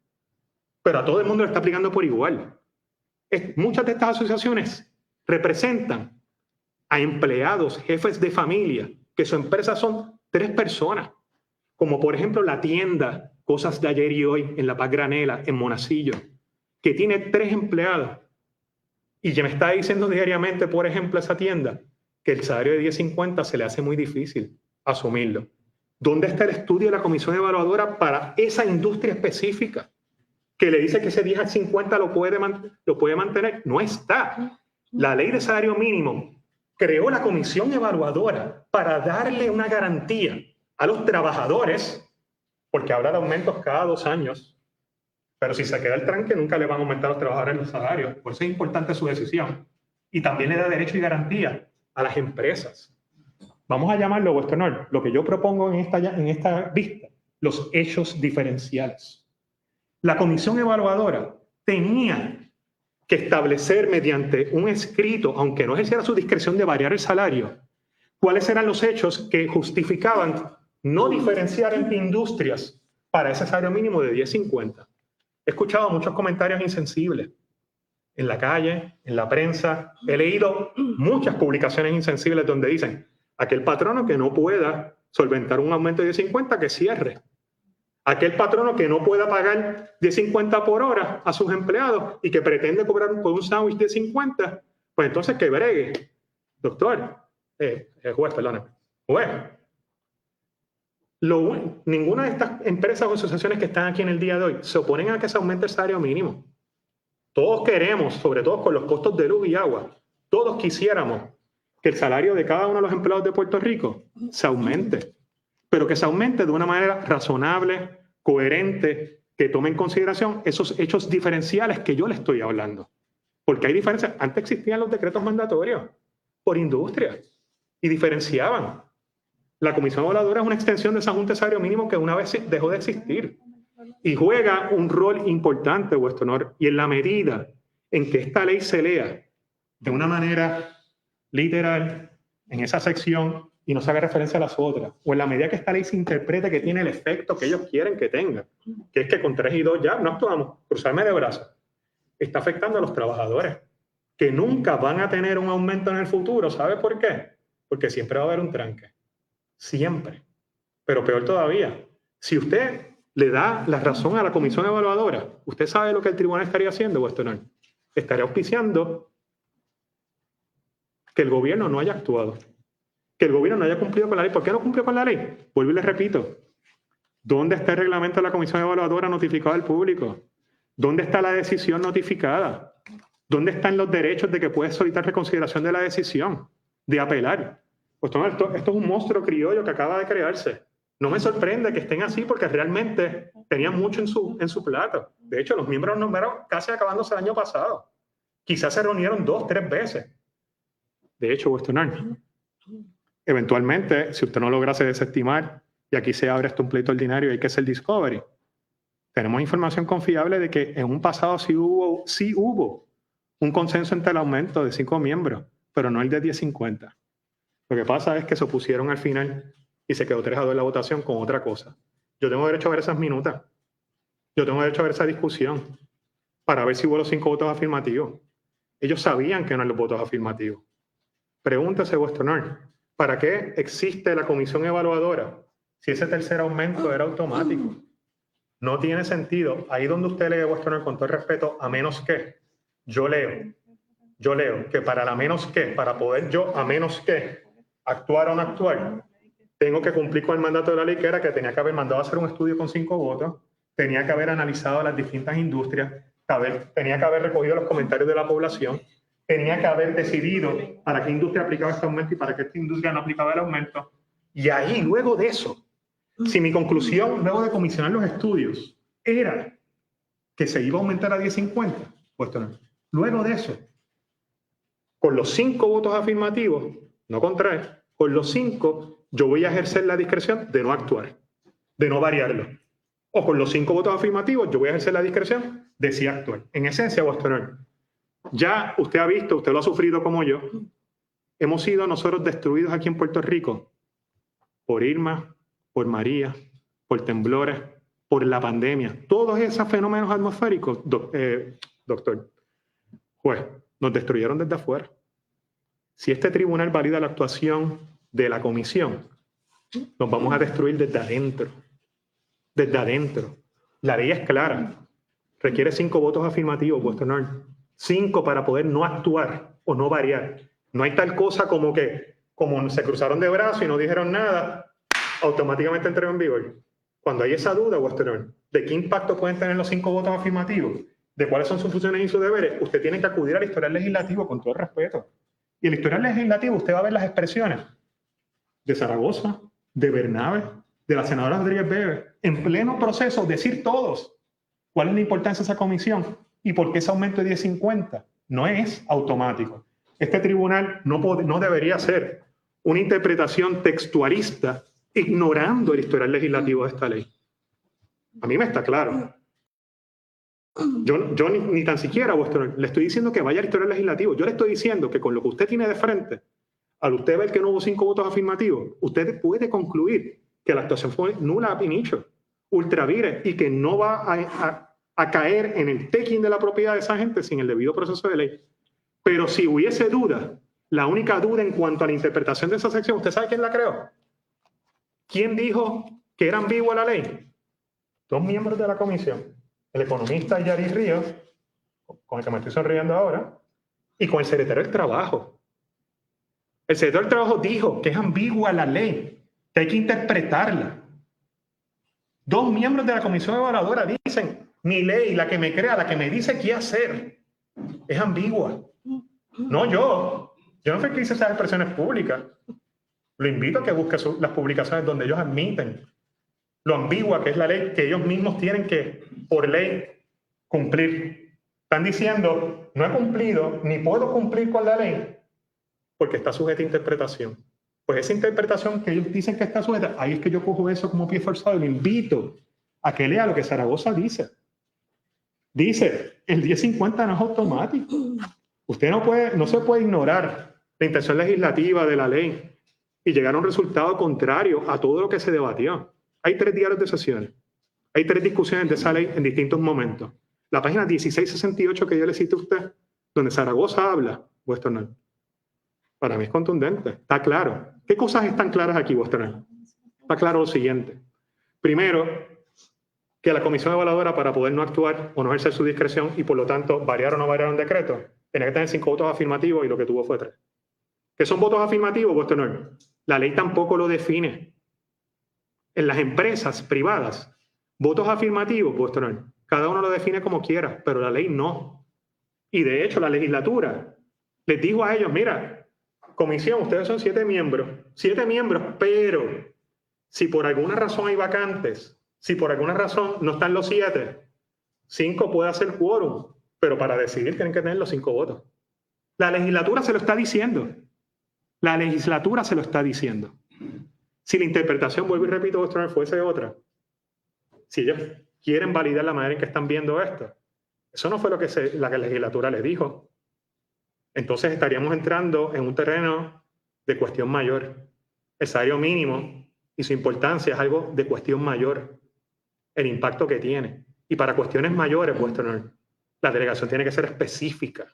Pero a todo el mundo le está aplicando por igual. Muchas de estas asociaciones representan a empleados, jefes de familia, que su empresa son 3 personas, como por ejemplo la tienda Cosas de Ayer y Hoy en La Paz Granela, en Monacillo, que tiene 3 empleados y ya me está diciendo diariamente, por ejemplo, esa tienda, que el salario de 10.50 se le hace muy difícil asumirlo. ¿Dónde está el estudio de la comisión evaluadora para esa industria específica que le dice que ese 10 al 50 lo puede mantener? No está. La ley de salario mínimo creó la comisión evaluadora para darle una garantía a los trabajadores, porque habla de aumentos cada 2 años, pero si se queda el tranque nunca le van a aumentar a los trabajadores los salarios. Por eso es importante su decisión. Y también le da derecho y garantía a las empresas. Vamos a llamarlo, vuestro honor, lo que yo propongo en esta vista, los hechos diferenciales. La comisión evaluadora tenía que establecer mediante un escrito, aunque no ejerciera su discreción de variar el salario, cuáles eran los hechos que justificaban no diferenciar entre industrias para ese salario mínimo de 10.50. He escuchado muchos comentarios insensibles en la calle, en la prensa. He leído muchas publicaciones insensibles donde dicen aquel patrono que no pueda solventar un aumento de 10.50 que cierre. Aquel patrono que no pueda pagar 10.50 por hora a sus empleados y que pretende cobrar por un sándwich de 50, pues entonces que bregue. Doctor, juez, perdóname. Juez. Ninguna de estas empresas o asociaciones que están aquí en el día de hoy se oponen a que se aumente el salario mínimo. Todos queremos, sobre todo con los costos de luz y agua, todos quisiéramos que el salario de cada uno de los empleados de Puerto Rico se aumente, pero que se aumente de una manera razonable, coherente, que tome en consideración esos hechos diferenciales que yo le estoy hablando. Porque hay diferencias. Antes existían los decretos mandatorios por industria y diferenciaban. La comisión evaluadora es una extensión de esa junta de salario mínimo que una vez dejó de existir. Y juega un rol importante, vuestro honor, y en la medida en que esta ley se lea de una manera literal en esa sección y no se haga referencia a las otras, o en la medida que esta ley se interprete que tiene el efecto que ellos quieren que tenga, que es que con 3 y 2 ya no actuamos, cruzarme de brazos, está afectando a los trabajadores, que nunca van a tener un aumento en el futuro. ¿Sabe por qué? Porque siempre va a haber un tranque, siempre. Pero peor todavía, si usted le da la razón a la comisión evaluadora, usted sabe lo que el tribunal estaría haciendo, vuestro honor. Estaría auspiciando que el gobierno no haya actuado, que el gobierno no haya cumplido con la ley. ¿Por qué no cumplió con la ley? Vuelvo y les repito. ¿Dónde está el reglamento de la comisión evaluadora notificado al público? ¿Dónde está la decisión notificada? ¿Dónde están los derechos de que puede solicitar reconsideración de la decisión, de apelar? Pues esto es un monstruo criollo que acaba de crearse. No me sorprende que estén así porque realmente tenían mucho en su plato. De hecho, los miembros nombraron casi acabándose el año pasado. Quizás se reunieron 2, 3 veces. De hecho, vuestro honor, eventualmente, si usted no lograse desestimar, y aquí se abre un pleito ordinario y hay que hacer discovery, tenemos información confiable de que en un pasado sí hubo un consenso entre el aumento de 5 miembros, pero no el de 10-50. Lo que pasa es que se opusieron al final y se quedó 3-2 la votación con otra cosa. Yo tengo derecho a ver esas minutas. Yo tengo derecho a ver esa discusión para ver si hubo los 5 votos afirmativos. Ellos sabían que no eran los votos afirmativos. Pregúntese, vuestro honor, ¿para qué existe la comisión evaluadora si ese tercer aumento era automático? No tiene sentido. Ahí donde usted lee, vuestro honor, con todo el respeto, a menos que, yo leo que para la menos que, para poder yo, a menos que, actuar o no actuar, tengo que cumplir con el mandato de la ley, que era que tenía que haber mandado a hacer un estudio con 5 votos, tenía que haber analizado las distintas industrias, tenía que haber recogido los comentarios de la población, tenía que haber decidido para qué industria aplicaba este aumento y para qué esta industria no aplicaba el aumento. Y ahí, luego de eso, si mi conclusión, luego de comisionar los estudios, era que se iba a aumentar a 10.50, pues no. Luego de eso, con los 5 votos afirmativos, no con 3, con los 5, yo voy a ejercer la discreción de no actuar, de no variarlo. O con los 5 votos afirmativos, yo voy a ejercer la discreción de sí actuar. En esencia, vuestro honor, ya usted ha visto, usted lo ha sufrido como yo, hemos sido nosotros destruidos aquí en Puerto Rico por Irma, por María, por temblores, por la pandemia. Todos esos fenómenos atmosféricos, doctor juez, nos destruyeron desde afuera. Si este tribunal valida la actuación de la comisión, nos vamos a destruir desde adentro. Desde adentro. La ley es clara. Requiere 5 votos afirmativos, vuestro honor. 5 para poder no actuar o no variar. No hay tal cosa como que, como se cruzaron de brazos y no dijeron nada, automáticamente entró en vigor. Cuando hay esa duda, vuestro honor, de qué impacto pueden tener los 5 votos afirmativos, de cuáles son sus funciones y sus deberes, usted tiene que acudir al historial legislativo con todo el respeto. Y en el historial legislativo usted va a ver las expresiones de Zaragoza, de Bernabe, de la senadora Rodríguez Bebe, en pleno proceso, decir todos cuál es la importancia de esa comisión y por qué ese aumento de 10.50 no es automático. Este tribunal no debería hacer una interpretación textualista ignorando el historial legislativo de esta ley. A mí me está claro. Yo ni tan siquiera le estoy diciendo que vaya al historial legislativo. Yo le estoy diciendo que con lo que usted tiene de frente, al usted ver que no hubo 5 votos afirmativos, usted puede concluir que la actuación fue nula ab initio, ultra vires, y que no va a caer en el taking de la propiedad de esa gente sin el debido proceso de ley. Pero si hubiese duda, la única duda en cuanto a la interpretación de esa sección, ¿usted sabe quién la creó? ¿Quién dijo que era ambigua la ley? 2 miembros de la comisión. El economista Yaris Ríos, con el que me estoy sonriendo ahora, y con el secretario del Trabajo. El secretario del Trabajo dijo que es ambigua la ley, que hay que interpretarla. 2 miembros de la comisión evaluadora dicen, mi ley, la que me crea, la que me dice qué hacer, es ambigua. No yo no fui que hice esas expresiones públicas. Lo invito a que busque las publicaciones donde ellos admiten lo ambigua que es la ley, que ellos mismos tienen que, por ley, cumplir. Están diciendo, no he cumplido, ni puedo cumplir con la ley, porque está sujeta a interpretación. Pues esa interpretación que ellos dicen que está sujeta, ahí es que yo cojo eso como pie forzado y lo invito a que lea lo que Zaragoza dice. Dice, el 1050 no es automático. Usted no se puede ignorar la intención legislativa de la ley y llegar a un resultado contrario a todo lo que se debatió. Hay 3 diarios de sesiones. Hay 3 discusiones de esa ley en distintos momentos. La página 1668 que yo le cito a usted, donde Zaragoza habla, vuestro honor, para mí es contundente. Está claro. ¿Qué cosas están claras aquí, vuestro honor? Está claro lo siguiente. Primero, que la comisión evaluadora, para poder no actuar o no ejercer su discreción y por lo tanto variar o no variar un decreto, tenía que tener 5 votos afirmativos y lo que tuvo fue 3. ¿Qué son votos afirmativos, vuestro honor? La ley tampoco lo define. En las empresas privadas, votos afirmativos, vuestro honor, cada uno lo define como quiera, pero la ley no. Y de hecho, la legislatura les dijo a ellos, mira, comisión, ustedes son 7 miembros, pero si por alguna razón hay vacantes, si por alguna razón no están los 7, 5 puede hacer quórum, pero para decidir tienen que tener los 5 votos. La legislatura se lo está diciendo. La legislatura se lo está diciendo. Si la interpretación, vuelvo y repito, vuestro honor, fuese otra, si ellos quieren validar la manera en que están viendo esto, eso no fue lo que la legislatura les dijo. Entonces estaríamos entrando en un terreno de cuestión mayor. El salario mínimo y su importancia es algo de cuestión mayor. El impacto que tiene. Y para cuestiones mayores, vuestro honor, la delegación tiene que ser específica.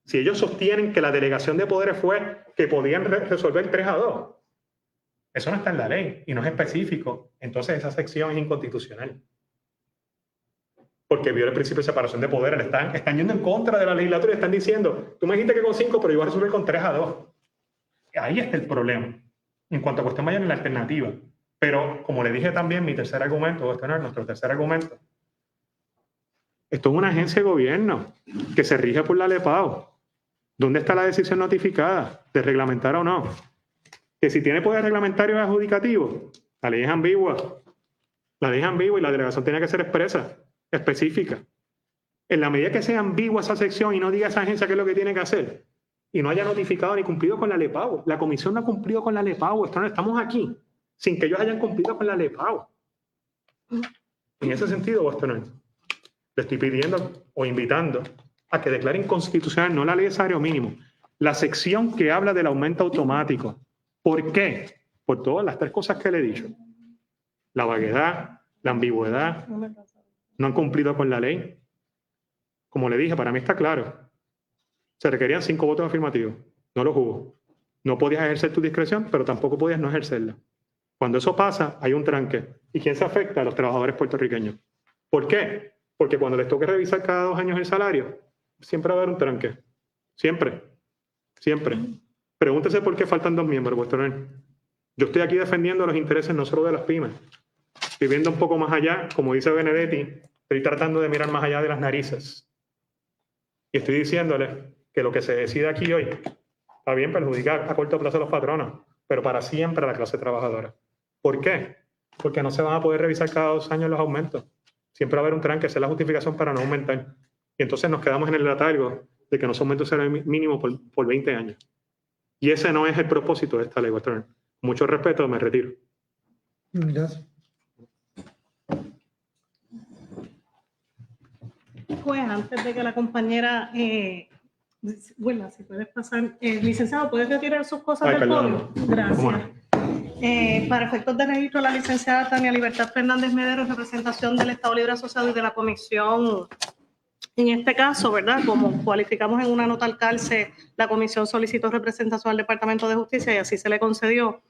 Si ellos sostienen que la delegación de poderes fue que podían resolver 3-2, eso no está en la ley y no es específico, entonces esa sección es inconstitucional. Porque viola el principio de separación de poderes. Están yendo en contra de la legislatura y están diciendo, tú me dijiste que con 5, pero yo voy a resolver con 3-2. Ahí está el problema. En cuanto a cuestión mayor en la alternativa. Pero, como le dije también, mi tercer argumento, nuestro tercer argumento, esto es una agencia de gobierno que se rige por la LEPAO. ¿Dónde está la decisión notificada de reglamentar o no? Que si tiene poder reglamentario y adjudicativo, la ley es ambigua. La ley es ambigua y la delegación tiene que ser expresa, específica. En la medida que sea ambigua esa sección y no diga a esa agencia qué es lo que tiene que hacer, y no haya notificado ni cumplido con la LEPAO, la comisión no ha cumplido con la LEPAO, estamos aquí, sin que ellos hayan cumplido con la LEPAO. En ese sentido, vuestro honor, le estoy pidiendo o invitando a que declaren constitucional no la ley de salario mínimo, la sección que habla del aumento automático. ¿Por qué? Por todas las 3 cosas que le he dicho. La vaguedad, la ambigüedad, no han cumplido con la ley. Como le dije, para mí está claro. Se requerían 5 votos afirmativos. No los hubo. No podías ejercer tu discreción, pero tampoco podías no ejercerla. Cuando eso pasa, hay un tranque. ¿Y quién se afecta? A los trabajadores puertorriqueños. ¿Por qué? Porque cuando les toque revisar cada 2 años el salario, siempre va a haber un tranque. Siempre. Siempre. Pregúntese por qué faltan 2 miembros, vuestro honor. Yo estoy aquí defendiendo los intereses no solo de las pymes. Estoy viendo un poco más allá, como dice Benedetti, estoy tratando de mirar más allá de las narices. Y estoy diciéndole que lo que se decide aquí hoy está bien perjudicar a corto plazo a los patronos, pero para siempre a la clase trabajadora. ¿Por qué? Porque no se van a poder revisar cada 2 años los aumentos. Siempre va a haber un tranque, esa es la justificación para no aumentar. Y entonces nos quedamos en el letargo de que no se aumente el salario mínimo por 20 años. Y ese no es el propósito de esta ley, vuestro honor. Mucho respeto, me retiro. Gracias. Pues antes de que la compañera, bueno, si puedes pasar, licenciado, ¿puedes retirar sus cosas del podio? Gracias. Para efectos de registro, la licenciada Tania Libertad Fernández Mederos, representación del Estado Libre Asociado y de la Comisión. En este caso, ¿verdad? Como cualificamos en una nota al calce, la comisión solicitó representación al Departamento de Justicia y así se le concedió.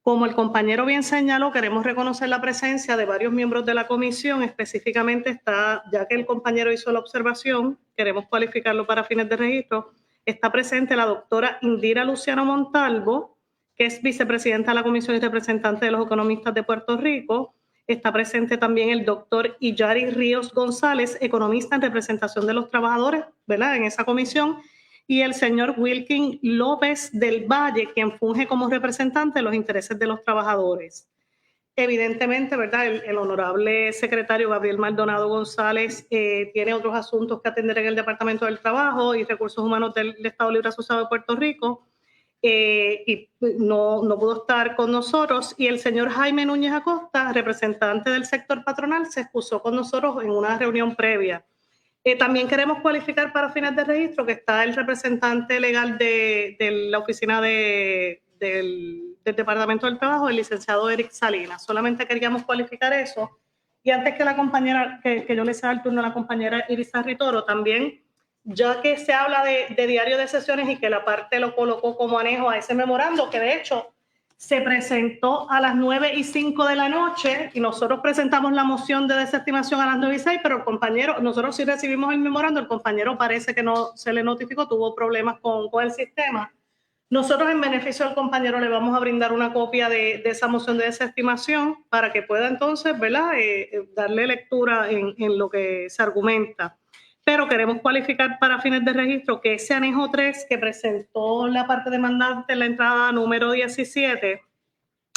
Como el compañero bien señaló, queremos reconocer la presencia de varios miembros de la comisión. Específicamente está, ya que el compañero hizo la observación, queremos cualificarlo para fines de registro, está presente la doctora Indira Luciano Montalvo, que es vicepresidenta de la comisión y representante de los economistas de Puerto Rico. Está presente también el doctor Iyari Ríos González, economista en representación de los trabajadores, ¿verdad?, en esa comisión, y el señor Wilkin López del Valle, quien funge como representante de los intereses de los trabajadores. Evidentemente, ¿verdad?, el honorable secretario Gabriel Maldonado González tiene otros asuntos que atender en el Departamento del Trabajo y Recursos Humanos del Estado Libre Asociado de Puerto Rico. y no pudo estar con nosotros, y el señor Jaime Núñez Acosta, representante del sector patronal, se excusó con nosotros en una reunión previa. También queremos cualificar para fines de registro que está el representante legal de la oficina del Departamento del Trabajo, el licenciado Eric Salinas. Solamente queríamos cualificar eso. Y antes que la compañera, que yo le sea el turno a la compañera Irizarry Toro, también, ya que se habla de diario de sesiones y que la parte lo colocó como anejo a ese memorando, que de hecho se presentó a las 9:05 de la noche y nosotros presentamos la moción de desestimación a las 9:06, pero el compañero, nosotros sí recibimos el memorando, el compañero parece que no se le notificó, tuvo problemas con el sistema. Nosotros en beneficio del compañero le vamos a brindar una copia de esa moción de desestimación para que pueda entonces, ¿verdad?, darle lectura en lo que se argumenta. Pero queremos cualificar para fines de registro que ese anejo 3 que presentó la parte demandante en la entrada número 17,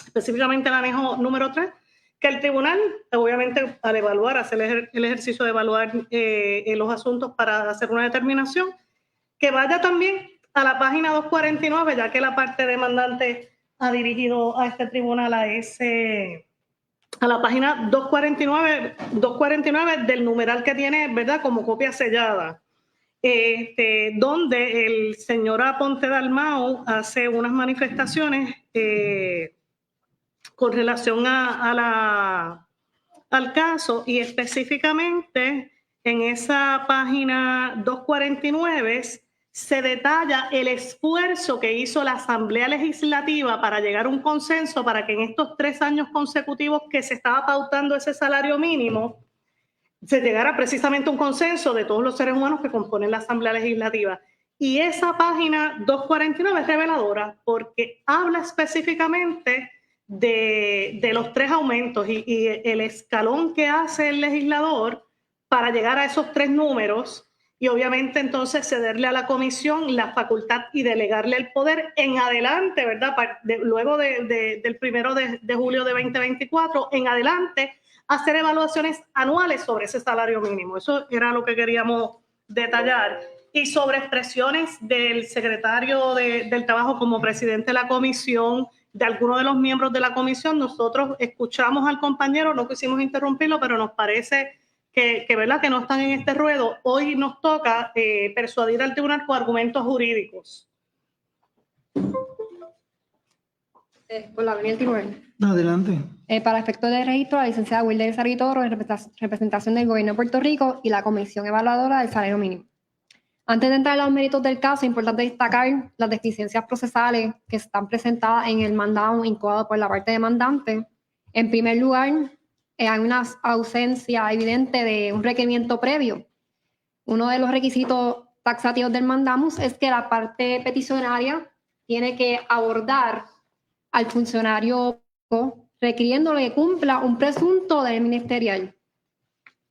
específicamente el anejo número 3, que el tribunal, obviamente, al evaluar, hacer el ejercicio de evaluar los asuntos para hacer una determinación, que vaya también a la página 249, ya que la parte demandante ha dirigido a este tribunal a la página 249 del numeral que tiene, ¿verdad?, como copia sellada, donde el señor Aponte Dalmau hace unas manifestaciones con relación al caso, y específicamente en esa página 249 se detalla el esfuerzo que hizo la Asamblea Legislativa para llegar a un consenso para que en estos 3 años consecutivos que se estaba pautando ese salario mínimo, se llegara precisamente a un consenso de todos los seres humanos que componen la Asamblea Legislativa. Y esa página 249 es reveladora porque habla específicamente de los 3 aumentos y el escalón que hace el legislador para llegar a esos 3 números, y obviamente entonces cederle a la comisión la facultad y delegarle el poder en adelante, ¿verdad? Luego del 1 de julio de 2024, en adelante, hacer evaluaciones anuales sobre ese salario mínimo. Eso era lo que queríamos detallar. Y sobre expresiones del secretario del Trabajo como presidente de la comisión, de algunos de los miembros de la comisión, nosotros escuchamos al compañero, no quisimos interrumpirlo, pero nos parece que ¿verdad?, que no están en este ruedo. Hoy nos toca persuadir al tribunal con argumentos jurídicos. Por la avenida El Tribunal. Adelante. Para efectos de registro, la licenciada Wilda Irizarry Toro, en representación del Gobierno de Puerto Rico y la Comisión Evaluadora del Salario Mínimo. Antes de entrar a los méritos del caso, es importante destacar las deficiencias procesales que están presentadas en el mandado incoado por la parte demandante. En primer lugar, hay una ausencia evidente de un requerimiento previo. Uno de los requisitos taxativos del mandamus es que la parte peticionaria tiene que abordar al funcionario requiriéndole que cumpla un presunto deber ministerial.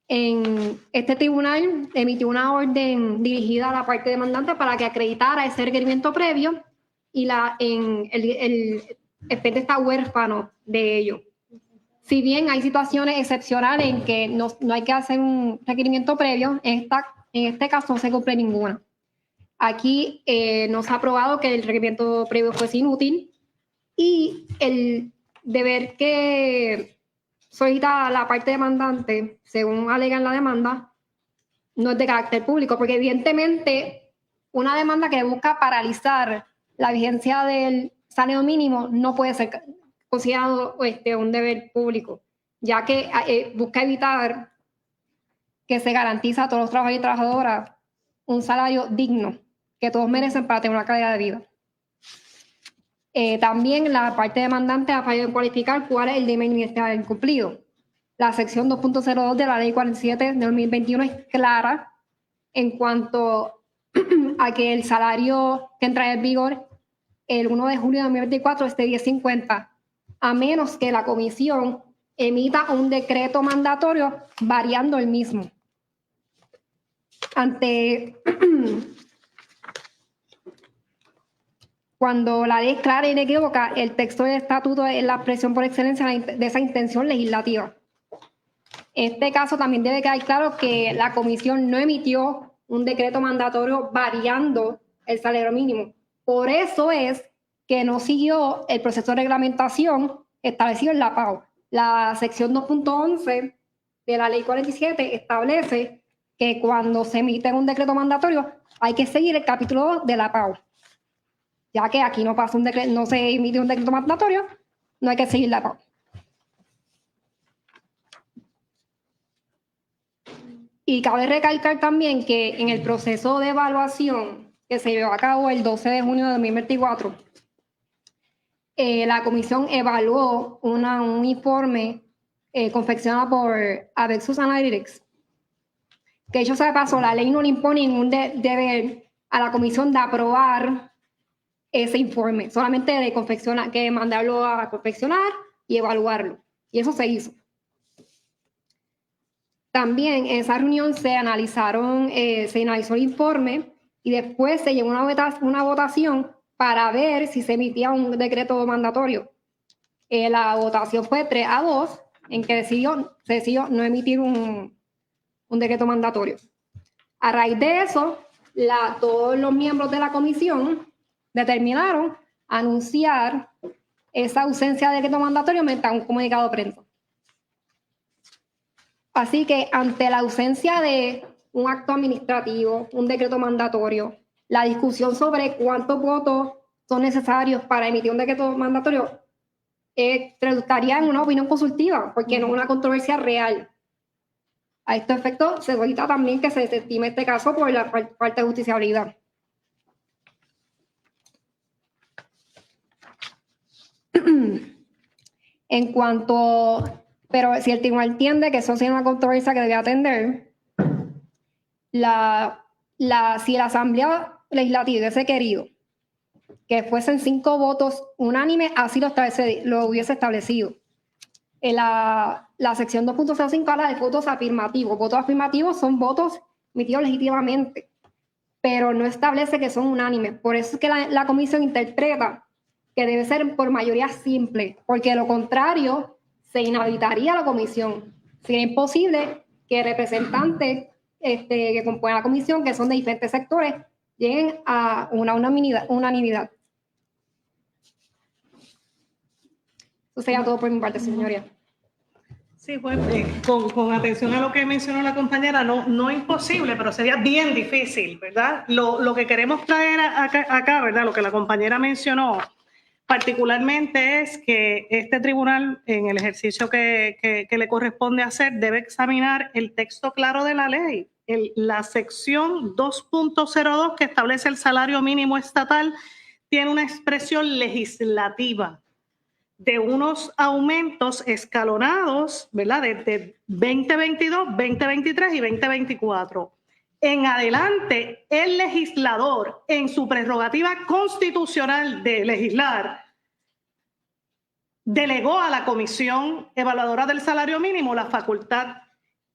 En este tribunal emitió una orden dirigida a la parte demandante para que acreditara ese requerimiento previo y el expediente está huérfano de ello. Si bien hay situaciones excepcionales en que no hay que hacer un requerimiento previo, en este caso no se cumple ninguna. Aquí no se ha probado que el requerimiento previo fuese inútil y el deber que solicita la parte demandante, según alega en la demanda, no es de carácter público, porque evidentemente una demanda que busca paralizar la vigencia del salario mínimo no puede ser considerado un deber público, ya que busca evitar que se garantice a todos los trabajadores y trabajadoras un salario digno que todos merecen para tener una calidad de vida. También la parte demandante ha fallado en cualificar cuál es el deber ministerial incumplido. La sección 2.02 de la Ley 47 de 2021 es clara en cuanto a que el salario que entra en vigor el 1 de julio de 2024 es de 10.50, a menos que la comisión emita un decreto mandatorio variando el mismo. Cuando la ley es clara y inequívoca, el texto del estatuto es la expresión por excelencia de esa intención legislativa. En este caso también debe quedar claro que la comisión no emitió un decreto mandatorio variando el salario mínimo. Por eso es que no siguió el proceso de reglamentación establecido en la PAO. La sección 2.11 de la Ley 47 establece que cuando se emite un decreto mandatorio hay que seguir el capítulo 2 de la PAO. Ya que aquí no se emite un decreto mandatorio, no hay que seguir la PAO. Y cabe recalcar también que en el proceso de evaluación que se llevó a cabo el 12 de junio de 2024, la comisión evaluó un informe confeccionado por Avexus Analytics, que hecho sea de paso, la ley no le impone ningún deber a la comisión de aprobar ese informe, solamente de confeccionar, que mandarlo a confeccionar y evaluarlo. Y eso se hizo. También en esa reunión se analizó el informe y después se llevó una votación para ver si se emitía un decreto mandatorio. La votación fue 3-2, en que se decidió no emitir un decreto mandatorio. A raíz de eso, todos los miembros de la comisión determinaron anunciar esa ausencia de decreto mandatorio mediante un comunicado de prensa. Así que ante la ausencia de un acto administrativo, un decreto mandatorio, la discusión sobre cuántos votos son necesarios para emitir un decreto mandatorio resultaría en una opinión consultiva, porque no es una controversia real. A este efecto, se solicita también que se desestime este caso por la falta de justiciabilidad. Pero si el tribunal entiende que eso sea una controversia que debe atender, si la Asamblea Legislativa hubiese querido que fuesen 5 votos unánimes, así lo hubiese establecido. En la sección 2.05 habla de votos afirmativos. Votos afirmativos son votos emitidos legítimamente, pero no establece que son unánimes. Por eso es que la comisión interpreta que debe ser por mayoría simple, porque de lo contrario se inhabilitaría la comisión. Sería imposible que representantes que componen la comisión, que son de diferentes sectores, lleguen a una unanimidad. Eso sería todo por mi parte, señoría. Sí, pues con atención a lo que mencionó la compañera, no imposible, pero sería bien difícil, ¿verdad? Lo que queremos traer acá, ¿verdad? Lo que la compañera mencionó particularmente es que este tribunal, en el ejercicio que le corresponde hacer, debe examinar el texto claro de la ley. La sección 2.02 que establece el salario mínimo estatal tiene una expresión legislativa de unos aumentos escalonados, ¿verdad? De 2022, 2023 y 2024. En adelante, el legislador, en su prerrogativa constitucional de legislar, delegó a la Comisión Evaluadora del Salario Mínimo la facultad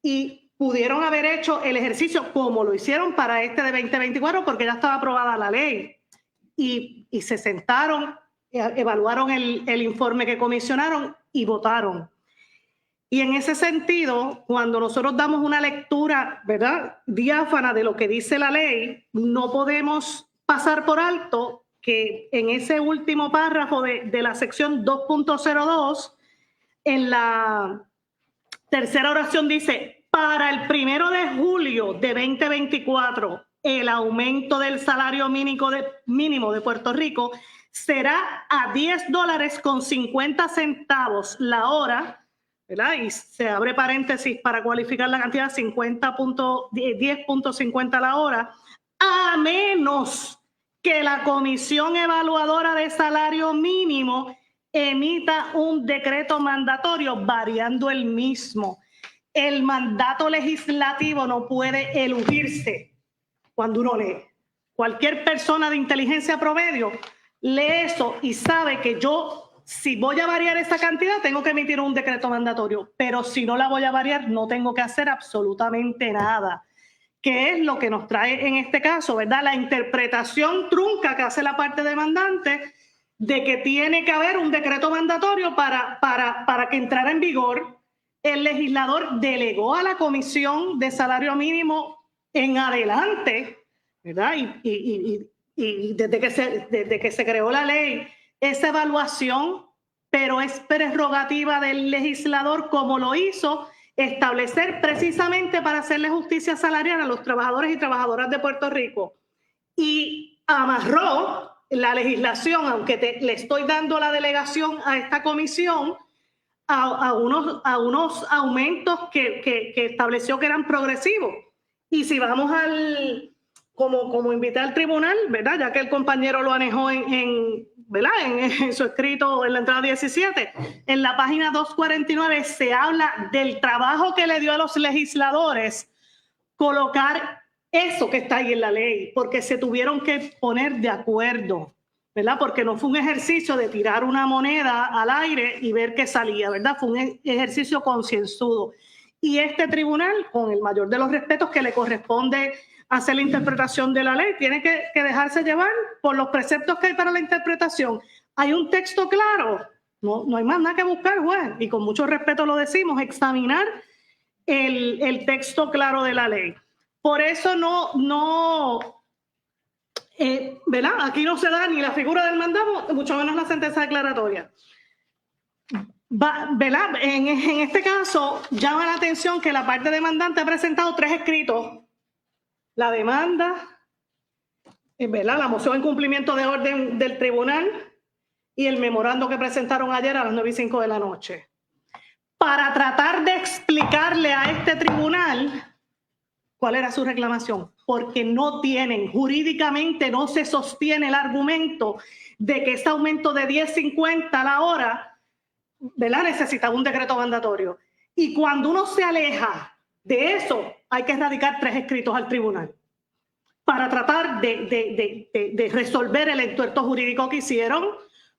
y pudieron haber hecho el ejercicio como lo hicieron para este de 2024 porque ya estaba aprobada la ley y se sentaron, evaluaron el informe que comisionaron y votaron. Y en ese sentido, cuando nosotros damos una lectura, ¿verdad?, diáfana de lo que dice la ley, no podemos pasar por alto que en ese último párrafo de la sección 2.02, en la tercera oración dice, para el 1 de julio de 2024, el aumento del salario mínimo de Puerto Rico será a $10.50 la hora, ¿verdad? Y se abre paréntesis para cualificar la cantidad, 10.50 la hora, a menos que la Comisión Evaluadora de Salario Mínimo emita un decreto mandatorio variando el mismo. El mandato legislativo no puede eludirse cuando uno lee. Cualquier persona de inteligencia promedio lee eso y sabe que si voy a variar esa cantidad, tengo que emitir un decreto mandatorio, pero si no la voy a variar, no tengo que hacer absolutamente nada. ¿Qué es lo que nos trae en este caso, verdad? La interpretación trunca que hace la parte demandante de que tiene que haber un decreto mandatorio para que entrara en vigor. El legislador delegó a la Comisión de Salario Mínimo en adelante, ¿verdad? Y desde que se creó la ley, esa evaluación, pero es prerrogativa del legislador, como lo hizo, establecer precisamente para hacerle justicia salarial a los trabajadores y trabajadoras de Puerto Rico. Y amarró la legislación, aunque le estoy dando la delegación a esta comisión, a unos aumentos que estableció que eran progresivos. Y si vamos como invité al tribunal, ¿verdad? Ya que el compañero lo anejó ¿verdad? En su escrito en la entrada 17, en la página 249 se habla del trabajo que le dio a los legisladores colocar eso que está ahí en la ley, porque se tuvieron que poner de acuerdo, ¿verdad? Porque no fue un ejercicio de tirar una moneda al aire y ver qué salía, ¿verdad? Fue un ejercicio concienzudo. Y este tribunal, con el mayor de los respetos que le corresponde hacer la interpretación de la ley, tiene que dejarse llevar por los preceptos que hay para la interpretación. ¿Hay un texto claro? No hay más nada que buscar, juez. Y con mucho respeto lo decimos, examinar el texto claro de la ley. Por eso ¿verdad? Aquí no se da ni la figura del mandado, mucho menos la sentencia declaratoria. ¿Verdad? En este caso, llama la atención que la parte demandante ha presentado 3 escritos. La demanda, ¿verdad? La moción en cumplimiento de orden del tribunal y el memorando que presentaron ayer a las 9:05 de la noche. Para tratar de explicarle a este tribunal cuál era su reclamación, porque no tienen, jurídicamente no se sostiene el argumento de que ese aumento de 10.50 a la hora, ¿verdad? Necesitaba un decreto mandatorio. Y cuando uno se aleja de eso, hay que radicar 3 escritos al tribunal para tratar de resolver el entuerto jurídico que hicieron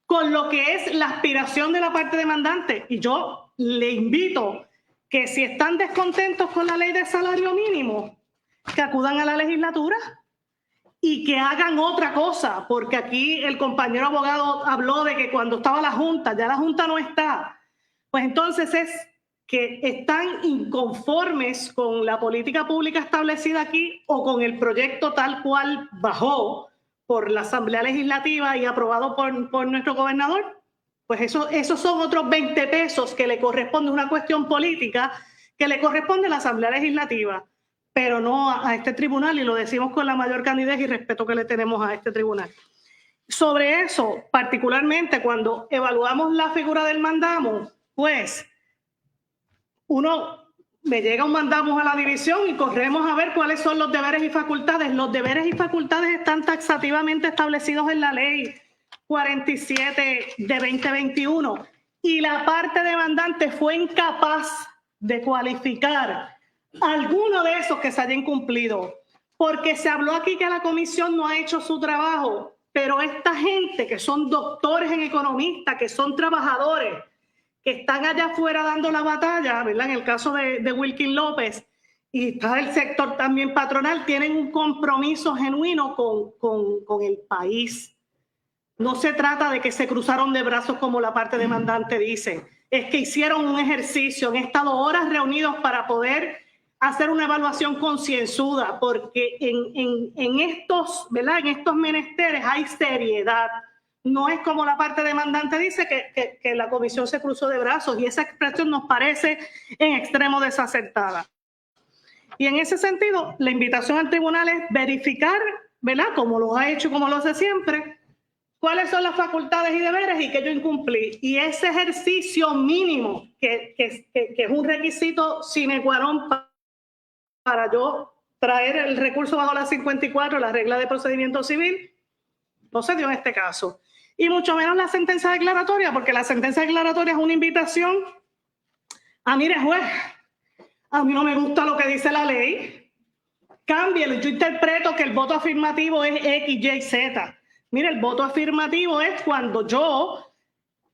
con lo que es la aspiración de la parte demandante. Y yo le invito que si están descontentos con la ley de salario mínimo, que acudan a la legislatura y que hagan otra cosa, porque aquí el compañero abogado habló de que cuando estaba la Junta, ya la Junta no está. Pues entonces es que están inconformes con la política pública establecida aquí o con el proyecto tal cual bajó por la Asamblea Legislativa y aprobado por nuestro gobernador. Pues esos son otros 20 pesos que le corresponde, una cuestión política que le corresponde a la Asamblea Legislativa, pero no a este tribunal, y lo decimos con la mayor candidez y respeto que le tenemos a este tribunal. Sobre eso, particularmente cuando evaluamos la figura del mandamo, pues me llega un mandamo a la división y corremos a ver cuáles son los deberes y facultades. Los deberes y facultades están taxativamente establecidos en la ley 47 de 2021 y la parte demandante fue incapaz de cualificar alguno de esos que se hayan cumplido, porque se habló aquí que la comisión no ha hecho su trabajo, pero esta gente que son doctores en economista, que son trabajadores, que están allá afuera dando la batalla, ¿verdad? En el caso de Wilkin López, y está el sector también patronal, tienen un compromiso genuino con el país. No se trata de que se cruzaron de brazos como la parte demandante dice, es que hicieron un ejercicio, han estado horas reunidos para poder hacer una evaluación concienzuda, porque en estos, ¿verdad? En estos menesteres hay seriedad. No es como la parte demandante dice que la comisión se cruzó de brazos, y esa expresión nos parece en extremo desacertada. Y en ese sentido, la invitación al tribunal es verificar, ¿verdad? Como lo ha hecho, como lo hace siempre, cuáles son las facultades y deberes y que yo incumplí. Y ese ejercicio mínimo, que es un requisito sine qua non para yo traer el recurso bajo la 54, la regla de procedimiento civil, no se dio en este caso. Y mucho menos la sentencia declaratoria, porque la sentencia declaratoria es una invitación a, mire, juez, a mí no me gusta lo que dice la ley, cámbielo. Yo interpreto que el voto afirmativo es X, Y, Z. Mire, el voto afirmativo es cuando yo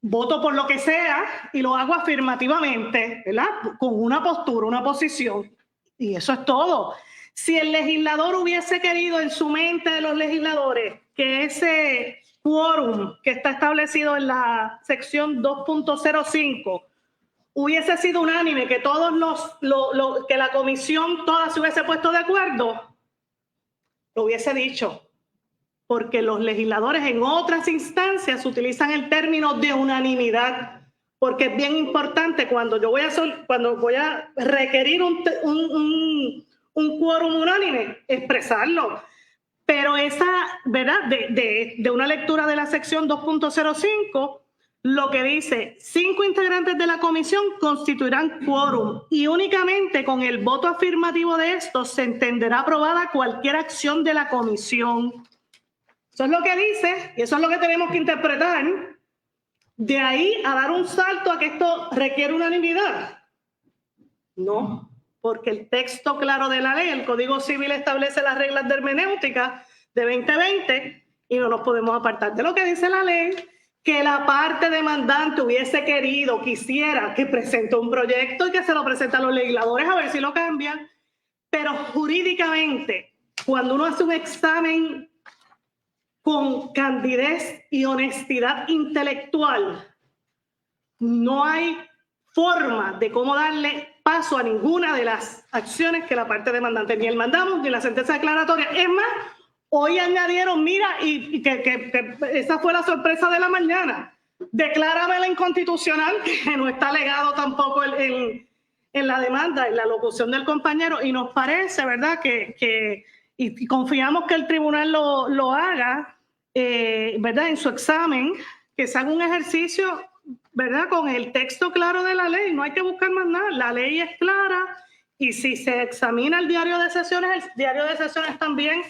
voto por lo que sea y lo hago afirmativamente, ¿verdad? Con una postura, una posición. Y eso es todo. Si el legislador hubiese querido en su mente de los legisladores que ese quórum que está establecido en la sección 2.05 hubiese sido unánime, que todos que la comisión toda se hubiese puesto de acuerdo, lo hubiese dicho. porque los legisladores en otras instancias utilizan el término de unanimidad, porque es bien importante cuando voy a requerir un quórum unánime, expresarlo. Pero esa, ¿verdad? De una lectura de la sección 2.05, lo que dice, 5 integrantes de la comisión constituirán quórum y únicamente con el voto afirmativo de estos se entenderá aprobada cualquier acción de la comisión. Eso es lo que dice y eso es lo que tenemos que interpretar. De ahí a dar un salto a que esto requiere unanimidad. No, porque el texto claro de la ley, el Código Civil establece las reglas de hermenéutica de 2020 y no nos podemos apartar de lo que dice la ley, que la parte demandante quisiera que presente un proyecto y que se lo presente a los legisladores a ver si lo cambian, pero jurídicamente, cuando uno hace un examen con candidez y honestidad intelectual, no hay forma de cómo darle paso a ninguna de las acciones que la parte demandante, ni el mandamos, ni la sentencia declaratoria. Es más, hoy añadieron, mira, y que esa fue la sorpresa de la mañana, decláramela inconstitucional, que no está legado tampoco en la demanda, en la locución del compañero, y nos parece, ¿verdad?, y confiamos que el tribunal lo haga, ¿verdad?, en su examen, que se haga un ejercicio, ¿verdad?, con el texto claro de la ley. No hay que buscar más nada, la ley es clara, y si se examina el diario de sesiones también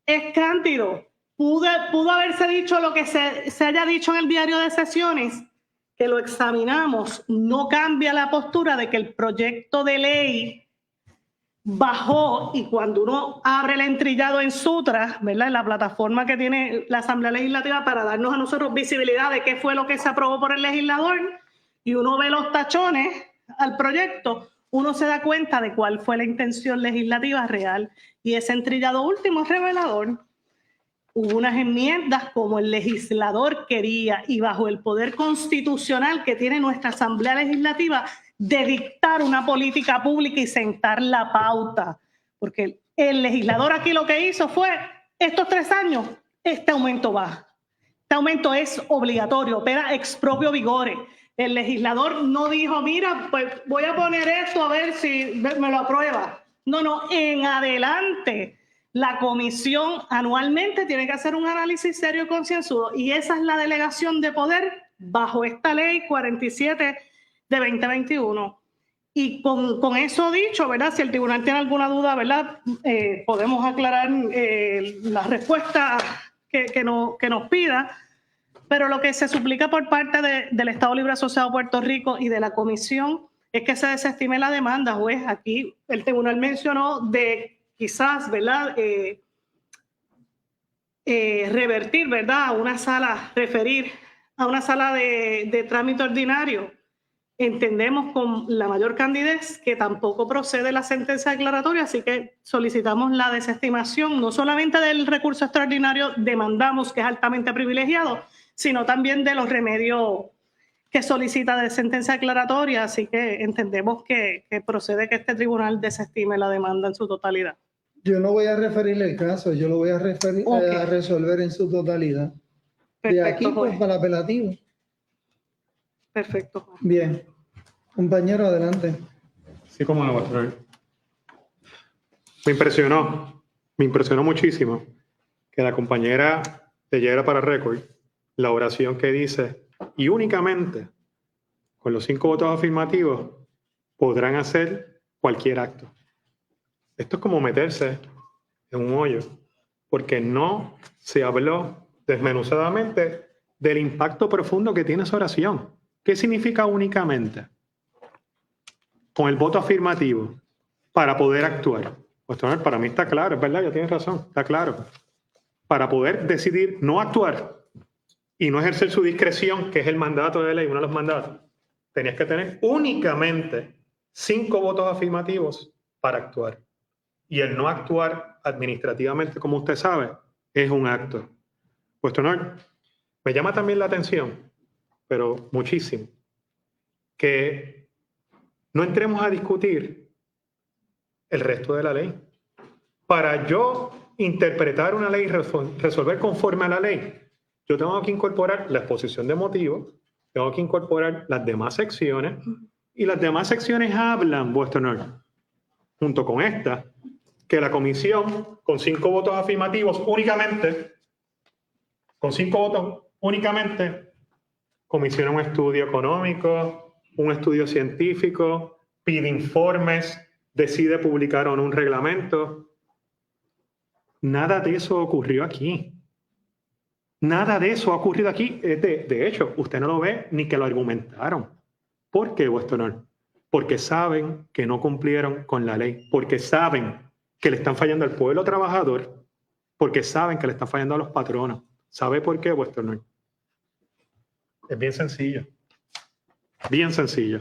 es cándido. Pudo haberse dicho lo que se haya dicho en el diario de sesiones, que lo examinamos, no cambia la postura de que el proyecto de ley bajó, y cuando uno abre el entrillado en Sutra, ¿verdad?, en la plataforma que tiene la Asamblea Legislativa para darnos a nosotros visibilidad de qué fue lo que se aprobó por el legislador, y uno ve los tachones al proyecto, uno se da cuenta de cuál fue la intención legislativa real, y ese entrillado último es revelador. Hubo unas enmiendas como el legislador quería, y bajo el poder constitucional que tiene nuestra Asamblea Legislativa de dictar una política pública y sentar la pauta, porque el legislador aquí lo que hizo fue, estos 3 años, este aumento va. Este aumento es obligatorio, opera ex proprio vigore. El legislador no dijo, mira, pues voy a poner esto a ver si me lo aprueba. No, en adelante. La comisión anualmente tiene que hacer un análisis serio y concienzudo, y esa es la delegación de poder bajo esta ley 47 de 2021. Y con eso dicho, ¿verdad?, si el tribunal tiene alguna duda, ¿verdad?, podemos aclarar la respuesta que nos pida, pero lo que se suplica por parte del Estado Libre Asociado de Puerto Rico y de la comisión es que se desestime la demanda, juez. Aquí el tribunal mencionó de quizás, ¿verdad?, revertir, ¿verdad?, a una sala, referir a una sala de trámite ordinario. Entendemos con la mayor candidez que tampoco procede la sentencia declaratoria, así que solicitamos la desestimación, no solamente del recurso extraordinario demandamos, que es altamente privilegiado, sino también de los remedios que solicita de sentencia declaratoria, así que entendemos que procede que este tribunal desestime la demanda en su totalidad. Yo no voy a referirle el caso, yo lo voy a resolver en su totalidad. Perfecto, de aquí pues para el apelativo. Perfecto. Bien. Compañero, adelante. Sí, cómo no, pastor. Me impresionó muchísimo que la compañera leyera para récord la oración que dice, y únicamente con los 5 votos afirmativos podrán hacer cualquier acto. Esto es como meterse en un hoyo, porque no se habló desmenuzadamente del impacto profundo que tiene esa oración. ¿Qué significa únicamente? Con el voto afirmativo para poder actuar. Pues para mí está claro, es verdad, ya tienes razón, está claro. Para poder decidir no actuar y no ejercer su discreción, que es el mandato de ley, uno de los mandatos, tenías que tener únicamente 5 votos afirmativos para actuar. Y el no actuar administrativamente, como usted sabe, es un acto. Vuestro honor, me llama también la atención, pero muchísimo, que no entremos a discutir el resto de la ley. Para yo interpretar una ley y resolver conforme a la ley, yo tengo que incorporar la exposición de motivos, tengo que incorporar las demás secciones, y las demás secciones hablan, vuestro honor, junto con esta, que la comisión, con 5 votos afirmativos únicamente, comisiona un estudio económico, un estudio científico, pide informes, decide publicar o no un reglamento. Nada de eso ocurrió aquí. Nada de eso ha ocurrido aquí. De hecho, usted no lo ve ni que lo argumentaron. ¿Por qué, vuestro honor? Porque saben que no cumplieron con la ley, porque saben que le están fallando al pueblo trabajador, porque saben que le están fallando a los patronos. ¿Sabe por qué, vuestro honor? Es bien sencillo. Bien sencillo.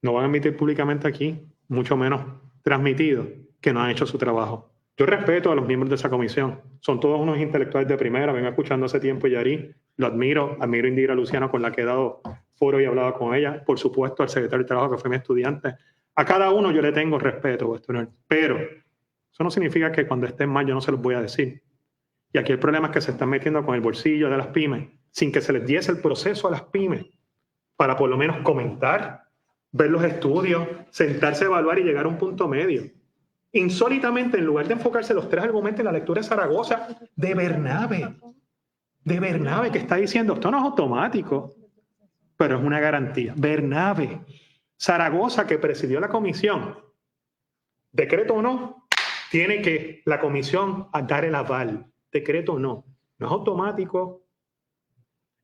No van a admitir públicamente aquí, mucho menos transmitido, que no han hecho su trabajo. Yo respeto a los miembros de esa comisión. Son todos unos intelectuales de primera. Vengo escuchando hace tiempo Yari. Lo admiro. Admiro a Indira Luciano, con la que he dado foro y he hablado con ella. Por supuesto, al secretario de Trabajo, que fue mi estudiante. A cada uno yo le tengo respeto, vuestro honor. Pero eso no significa que cuando estén mal yo no se los voy a decir. Y aquí el problema es que se están metiendo con el bolsillo de las pymes sin que se les diese el proceso a las pymes para por lo menos comentar, ver los estudios, sentarse a evaluar y llegar a un punto medio. Insólitamente, en lugar de enfocarse los 3 argumentos en la lectura de Zaragoza, de Bernabe, que está diciendo, esto no es automático, pero es una garantía. Bernabe, Zaragoza, que presidió la comisión, decreto o no, tiene que la comisión dar el aval, decreto o no, no es automático.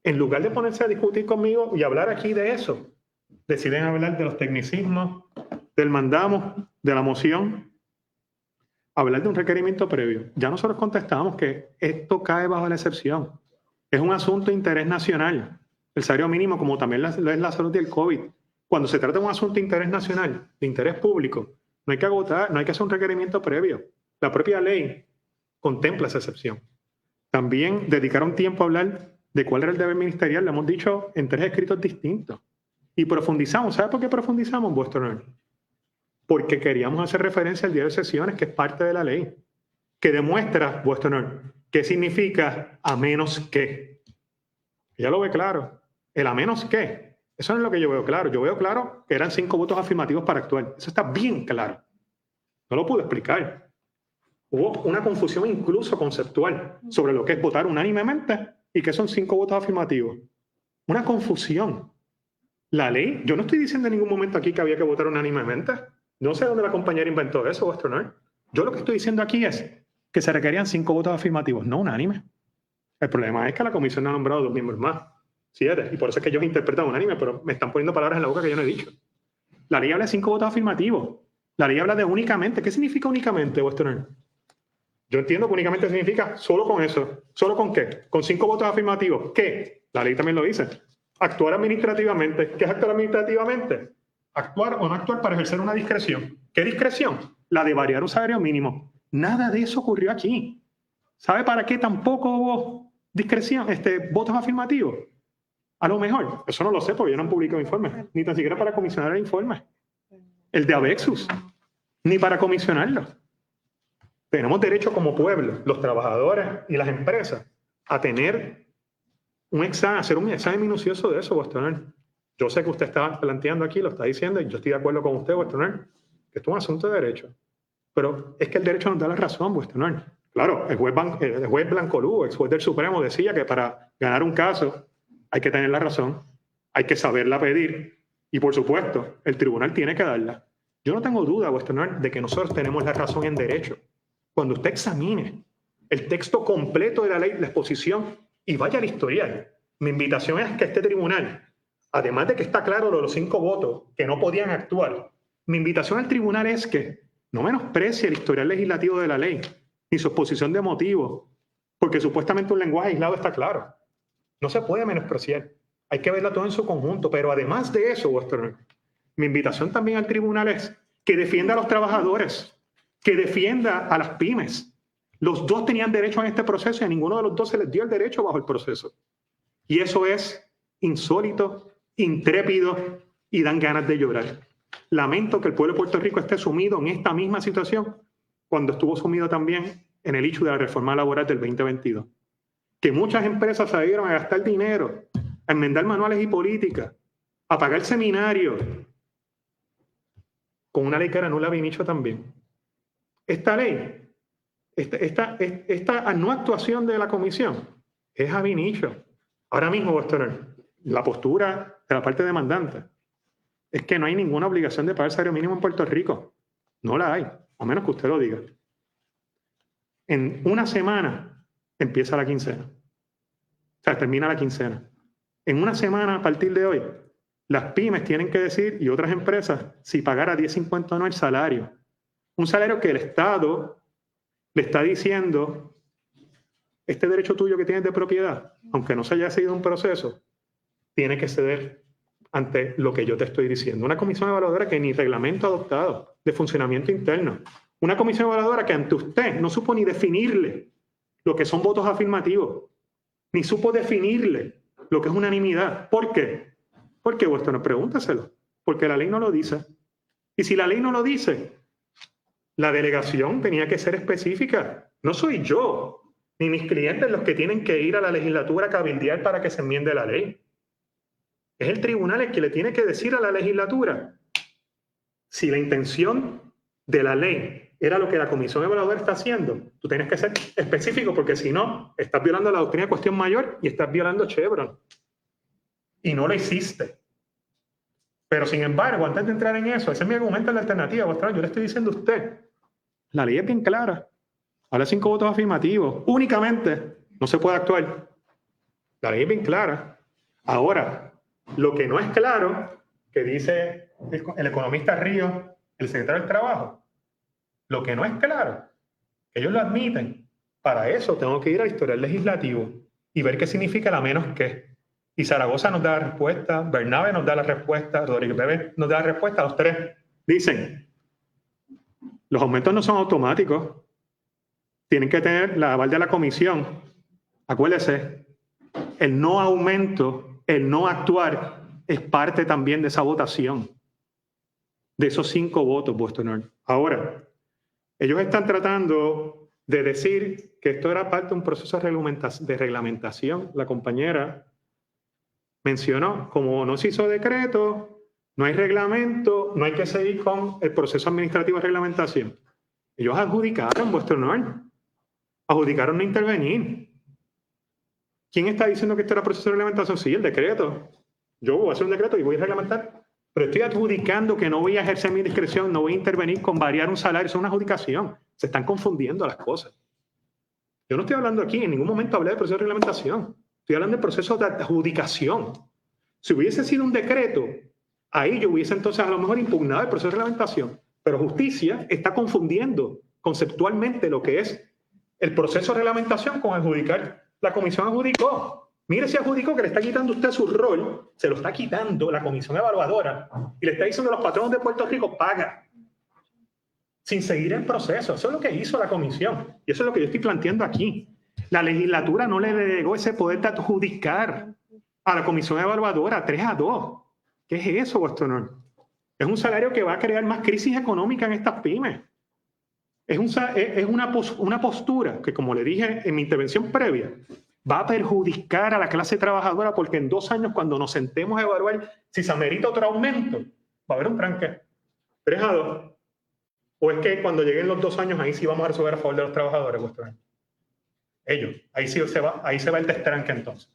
En lugar de ponerse a discutir conmigo y hablar aquí de eso, deciden hablar de los tecnicismos, del mandamos, de la moción, hablar de un requerimiento previo. Ya nosotros contestamos que esto cae bajo la excepción. Es un asunto de interés nacional. El salario mínimo, como también lo es la salud del COVID. Cuando se trata de un asunto de interés nacional, de interés público, no hay que agotar, no hay que hacer un requerimiento previo. La propia ley contempla esa excepción. También dedicaron tiempo a hablar de cuál era el deber ministerial. Lo hemos dicho en 3 escritos distintos. Y profundizamos. ¿Sabe por qué profundizamos, vuestro honor? Porque queríamos hacer referencia al diario de sesiones, que es parte de la ley, que demuestra, vuestro honor, qué significa a menos que. Ya lo ve claro. El a menos que. Eso no es lo que yo veo claro. Yo veo claro que eran 5 votos afirmativos para actuar. Eso está bien claro. No lo pude explicar. Hubo una confusión incluso conceptual sobre lo que es votar unánimemente y que son 5 votos afirmativos. Una confusión. La ley, yo no estoy diciendo en ningún momento aquí que había que votar unánimemente. No sé dónde la compañera inventó eso, vuestro honor. Yo lo que estoy diciendo aquí es que se requerían 5 votos afirmativos, no unánimes. El problema es que la comisión ha nombrado 2 miembros más, 7, y por eso es que ellos interpretan unánime, pero me están poniendo palabras en la boca que yo no he dicho. La ley habla de 5 votos afirmativos. La ley habla de únicamente. ¿Qué significa únicamente, vuestro honor? Yo entiendo que únicamente significa solo con eso. ¿Solo con qué? Con 5 votos afirmativos. ¿Qué? La ley también lo dice. Actuar administrativamente. ¿Qué es actuar administrativamente? Actuar o no actuar para ejercer una discreción. ¿Qué discreción? La de variar un salario mínimo. Nada de eso ocurrió aquí. ¿Sabe para qué tampoco hubo discreción, votos afirmativos? A lo mejor, eso no lo sé porque yo no he publicado informes, ni tan siquiera para comisionar el informe. El de Avexus, ni para comisionarlo. Tenemos derecho como pueblo, los trabajadores y las empresas, a tener un examen, hacer un examen minucioso de eso, vuestro honor. Yo sé que usted está planteando aquí, lo está diciendo, y yo estoy de acuerdo con usted, vuestro honor, que esto es un asunto de derecho. Pero es que el derecho nos da la razón, vuestro honor. Claro, el juez Blancolú, ex juez del Supremo, decía que para ganar un caso hay que tener la razón, hay que saberla pedir, y por supuesto, el tribunal tiene que darla. Yo no tengo duda, vuestro honor, de que nosotros tenemos la razón en derecho. Cuando usted examine el texto completo de la ley, la exposición, y vaya al historial, mi invitación es que este tribunal, además de que está claro lo de los 5 votos que no podían actuar, mi invitación al tribunal es que no menosprecie el historial legislativo de la ley, ni su exposición de motivos, porque supuestamente un lenguaje aislado está claro. No se puede menospreciar. Hay que verla todo en su conjunto, pero además de eso, vuestro honor, mi invitación también al tribunal es que defienda a los trabajadores, que defienda a las pymes. Los 2 tenían derecho en este proceso y a ninguno de los 2 se les dio el derecho bajo el proceso. Y eso es insólito, intrépido y dan ganas de llorar. Lamento que el pueblo de Puerto Rico esté sumido en esta misma situación cuando estuvo sumido también en el issue de la reforma laboral del 2022. Que muchas empresas se dieron a gastar dinero, a enmendar manuales y políticas, a pagar seminarios, con una ley que era nula ab initio también. Esta ley, esta no actuación de la comisión es ab initio. Ahora mismo, vuestro honor, la postura de la parte demandante es que no hay ninguna obligación de pagar el salario mínimo en Puerto Rico. No la hay, a menos que usted lo diga. En una semana empieza la quincena. O sea, termina la quincena. En una semana, a partir de hoy, las pymes tienen que decir, y otras empresas, si pagara 10.50 o no el salario. Un salario que el Estado le está diciendo, este derecho tuyo que tienes de propiedad, aunque no se haya seguido un proceso, tiene que ceder ante lo que yo te estoy diciendo. Una comisión evaluadora que ni reglamento adoptado de funcionamiento interno. Una comisión evaluadora que ante usted no supo ni definirle lo que son votos afirmativos, ni supo definirle lo que es unanimidad. ¿Por qué? Porque vuestro no, pregúntaselo. Porque la ley no lo dice. Y si la ley no lo dice, la delegación tenía que ser específica. No soy yo, ni mis clientes los que tienen que ir a la legislatura a cabildear para que se enmiende la ley. Es el tribunal el que le tiene que decir a la legislatura si la intención de la ley era lo que la comisión evaluadora está haciendo. Tú tienes que ser específico porque si no, estás violando la doctrina de cuestión mayor y estás violando Chevron. Y no lo hiciste. Pero sin embargo, antes de entrar en eso, ese es mi argumento en la alternativa. Yo le estoy diciendo a usted, la ley es bien clara. Habla 5 votos afirmativos. Únicamente no se puede actuar. La ley es bien clara. Ahora, lo que no es claro, que dice el economista Ríos, el secretario del Trabajo, lo que no es claro, ellos lo admiten. Para eso tengo que ir al historial legislativo y ver qué significa la menos que. Y Zaragoza nos da la respuesta, Bernabe nos da la respuesta, Rodríguez Bebe nos da la respuesta, los tres dicen, los aumentos no son automáticos, tienen que tener la aval de la comisión. Acuérdese, el no aumento, el no actuar es parte también de esa votación, de esos 5 votos, vuestro honor. Ahora, ellos están tratando de decir que esto era parte de un proceso de reglamentación. La compañera mencionó, como no se hizo decreto, no hay reglamento, no hay que seguir con el proceso administrativo de reglamentación. Ellos adjudicaron, vuestro honor, adjudicaron no intervenir. ¿Quién está diciendo que esto era proceso de reglamentación? Sí, el decreto. Yo voy a hacer un decreto y voy a reglamentar, pero estoy adjudicando que no voy a ejercer mi discreción, no voy a intervenir con variar un salario, eso es una adjudicación. Se están confundiendo las cosas. Yo no estoy hablando aquí, en ningún momento hablé de proceso de reglamentación. Estoy hablando del proceso de adjudicación. Si hubiese sido un decreto, ahí yo hubiese entonces a lo mejor impugnado el proceso de reglamentación. Pero justicia está confundiendo conceptualmente lo que es el proceso de reglamentación con adjudicar. La comisión adjudicó. Mire si adjudicó que le está quitando usted su rol, se lo está quitando la comisión evaluadora y le está diciendo a los patronos de Puerto Rico, paga. Sin seguir el proceso. Eso es lo que hizo la comisión. Y eso es lo que yo estoy planteando aquí. La legislatura no le delegó ese poder de adjudicar a la comisión evaluadora 3-2. ¿Qué es eso, vuestro honor? Es un salario que va a crear más crisis económica en estas pymes. Es una postura que, como le dije en mi intervención previa, va a perjudicar a la clase trabajadora porque en 2 años, cuando nos sentemos a evaluar si se amerita otro aumento, va a haber un tranque. 3-2. ¿O es que cuando lleguen los 2 años, ahí sí vamos a resolver a favor de los trabajadores, vuestro honor? Ellos, ahí se va el destranque entonces.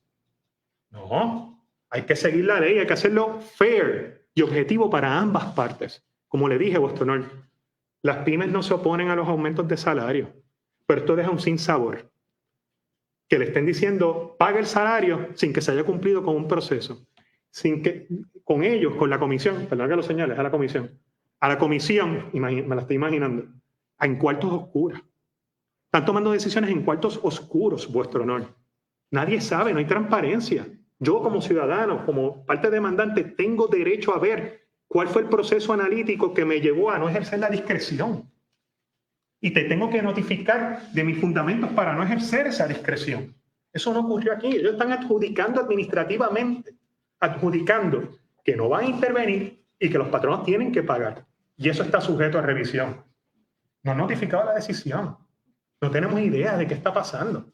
No, hay que seguir la ley, hay que hacerlo fair y objetivo para ambas partes. Como le dije, vuestro honor, las pymes no se oponen a los aumentos de salario, pero esto deja un sinsabor. Que le estén diciendo, paga el salario sin que se haya cumplido con un proceso. Sin que, con ellos, con la comisión, perdón que lo señales, a la comisión, me la estoy imaginando, en cuartos oscuros. Están tomando decisiones en cuartos oscuros, vuestro honor. Nadie sabe, no hay transparencia. Yo como ciudadano, como parte demandante, tengo derecho a ver cuál fue el proceso analítico que me llevó a no ejercer la discreción. Y te tengo que notificar de mis fundamentos para no ejercer esa discreción. Eso no ocurrió aquí. Ellos están adjudicando administrativamente, adjudicando que no van a intervenir y que los patronos tienen que pagar. Y eso está sujeto a revisión. No han notificado la decisión. No tenemos idea de qué está pasando.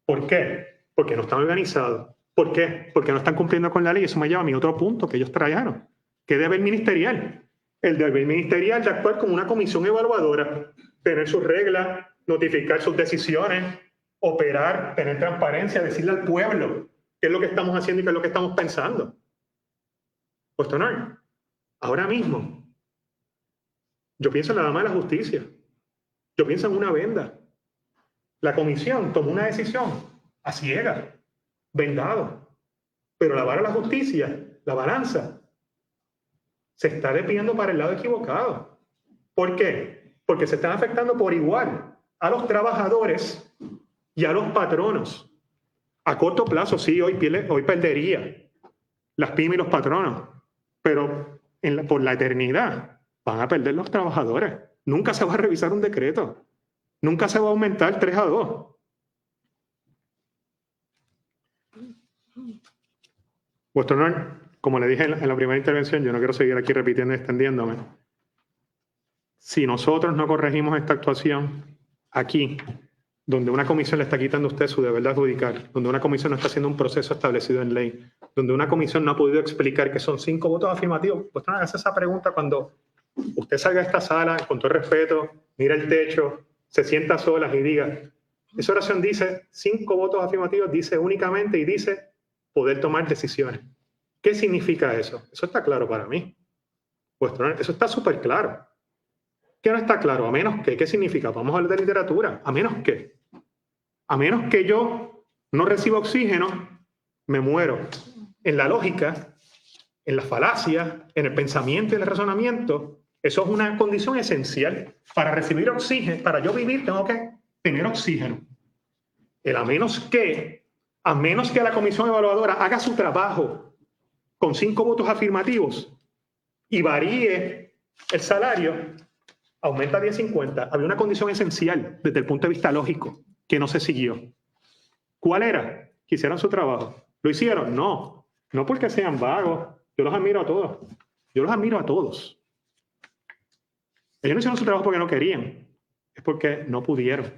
¿Por qué? Porque no están organizados. ¿Por qué? Porque no están cumpliendo con la ley. Eso me lleva a mi otro punto que ellos trajeron. ¿Qué deber ministerial? El deber ministerial de actuar como una comisión evaluadora, tener sus reglas, notificar sus decisiones, operar, tener transparencia, decirle al pueblo qué es lo que estamos haciendo y qué es lo que estamos pensando. Puesto no. Ahora mismo, yo pienso en la dama de la justicia. Yo pienso en una venda. La comisión tomó una decisión a ciegas, vendado. Pero la vara de la justicia, la balanza, se está desviando para el lado equivocado. ¿Por qué? Porque se están afectando por igual a los trabajadores y a los patronos. A corto plazo, sí, hoy perdería las pymes y los patronos, pero por la eternidad van a perder los trabajadores. Nunca se va a revisar un decreto. Nunca se va a aumentar 3-2. Vuestro honor, como le dije en la primera intervención, yo no quiero seguir aquí repitiendo y extendiéndome. Si nosotros no corregimos esta actuación aquí, donde una comisión le está quitando a usted su deber de adjudicar, donde una comisión no está haciendo un proceso establecido en ley, donde una comisión no ha podido explicar que son 5 votos afirmativos, pues no hagas esa pregunta cuando usted salga de esta sala, con todo el respeto, mira el techo, se sienta solas y diga, esa oración dice 5 votos afirmativos, dice únicamente y dice poder tomar decisiones. ¿Qué significa eso? Eso está claro para mí. Eso está súper claro. ¿Qué no está claro? A menos que, ¿qué significa? Vamos a hablar de literatura. A menos que yo no reciba oxígeno, me muero. En la lógica, en la falacia, en el pensamiento y en el razonamiento, eso es una condición esencial. Para recibir oxígeno, para yo vivir, tengo que tener oxígeno. A menos que la comisión evaluadora haga su trabajo con 5 votos afirmativos y varíe el salario, aumenta a 10.50. Había una condición esencial desde el punto de vista lógico que no se siguió. ¿Cuál era? Que hicieran su trabajo. ¿Lo hicieron? No. No porque sean vagos. Yo los admiro a todos. Yo los admiro a todos. Ellos no hicieron su trabajo porque no querían. Es porque no pudieron.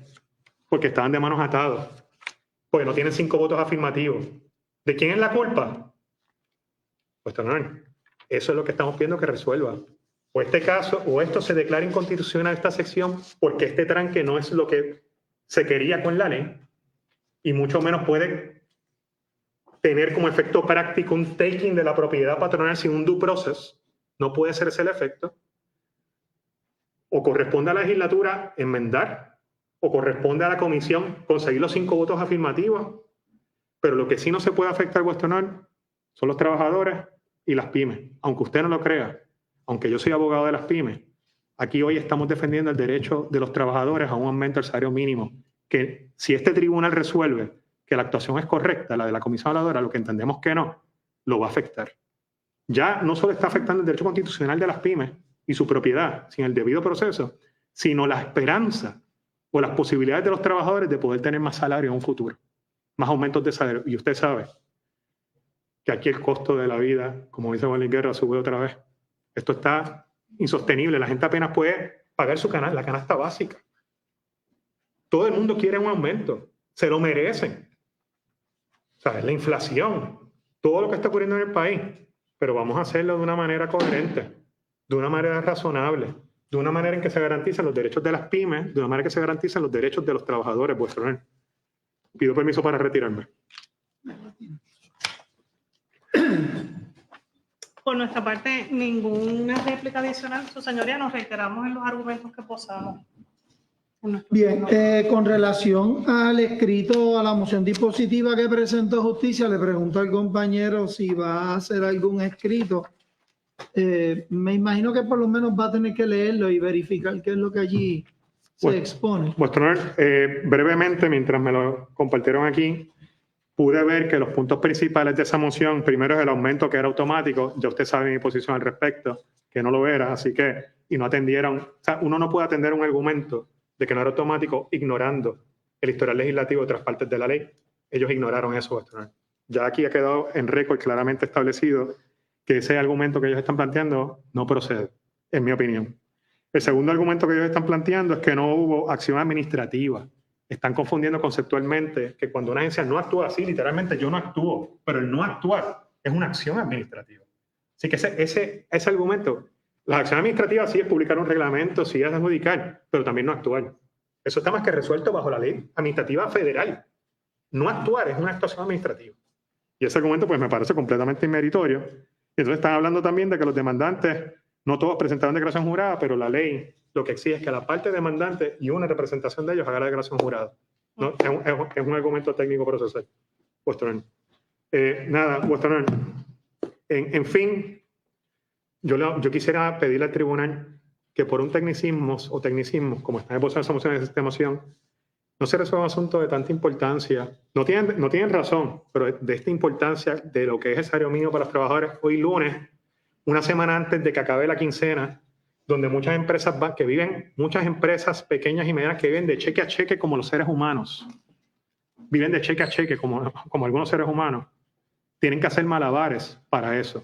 Porque estaban de manos atados. Porque no tienen 5 votos afirmativos. ¿De quién es la culpa? Pues no. Eso es lo que estamos pidiendo que resuelva. O este caso, o esto se declara inconstitucional esta sección porque este tranque no es lo que se quería con la ley y mucho menos puede tener como efecto práctico un taking de la propiedad patronal sin un due process. No puede ser ese el efecto. O corresponde a la legislatura enmendar, o corresponde a la comisión conseguir los 5 votos afirmativos. Pero lo que sí no se puede afectar, vuestro honor, son los trabajadores y las pymes. Aunque usted no lo crea, aunque yo soy abogado de las pymes, aquí hoy estamos defendiendo el derecho de los trabajadores a un aumento del salario mínimo, que si este tribunal resuelve que la actuación es correcta, la de la comisión evaluadora, lo que entendemos que no, lo va a afectar. Ya no solo está afectando el derecho constitucional de las pymes y su propiedad sin el debido proceso, sino la esperanza o las posibilidades de los trabajadores de poder tener más salario en un futuro, más aumentos de salario. Y usted sabe que aquí el costo de la vida, como dice Juan Luis Guerra, sube otra vez. Esto está insostenible. La gente apenas puede pagar la canasta básica. Todo el mundo quiere un aumento. Se lo merecen. O sea, es la inflación. Todo lo que está ocurriendo en el país. Pero vamos a hacerlo de una manera coherente, de una manera razonable, de una manera en que se garanticen los derechos de las pymes, de una manera que se garanticen los derechos de los trabajadores. Vuestro honor. Pido permiso para retirarme. Por nuestra parte, ninguna réplica adicional. Su señoría, nos reiteramos en los argumentos que posamos. Bien, con relación al escrito, a la moción dispositiva que presentó Justicia, le pregunto al compañero si va a hacer algún escrito. Me imagino que por lo menos va a tener que leerlo y verificar qué es lo que allí se expone. Vuestro honor, brevemente, mientras me lo compartieron aquí, pude ver que los puntos principales de esa moción, primero es el aumento que era automático, ya usted sabe mi posición al respecto, que no lo era, así que, y no atendieron, o sea, uno no puede atender un argumento de que no era automático ignorando el historial legislativo de otras partes de la ley. Ellos ignoraron eso, vuestro honor. Ya aquí ha quedado en récord claramente establecido que ese argumento que ellos están planteando no procede, en mi opinión. El segundo argumento que ellos están planteando es que no hubo acción administrativa. Están confundiendo conceptualmente que cuando una agencia no actúa así, literalmente yo no actúo, pero el no actuar es una acción administrativa. Así que ese argumento, la acción administrativa sí es publicar un reglamento, sí es adjudicar, pero también no actuar. Eso está más que resuelto bajo la ley administrativa federal. No actuar es una actuación administrativa. Y ese argumento pues me parece completamente inmeritorio. Y entonces están hablando también de que los demandantes, no todos presentaron declaración jurada, pero la ley lo que exige es que la parte demandante y una representación de ellos haga la declaración jurada. ¿No? Es un argumento técnico procesal. Vuestro honor. Nada, vuestro honor. En fin, yo quisiera pedirle al tribunal que por un tecnicismo, como está en esa moción de esta moción, no se resuelva un asunto de tanta importancia. No tienen razón, pero de esta importancia de lo que es el salario mínimo para los trabajadores, hoy lunes, una semana antes de que acabe la quincena, donde muchas empresas muchas empresas pequeñas y medianas que viven de cheque a cheque como los seres humanos, viven de cheque a cheque como algunos seres humanos, tienen que hacer malabares para eso.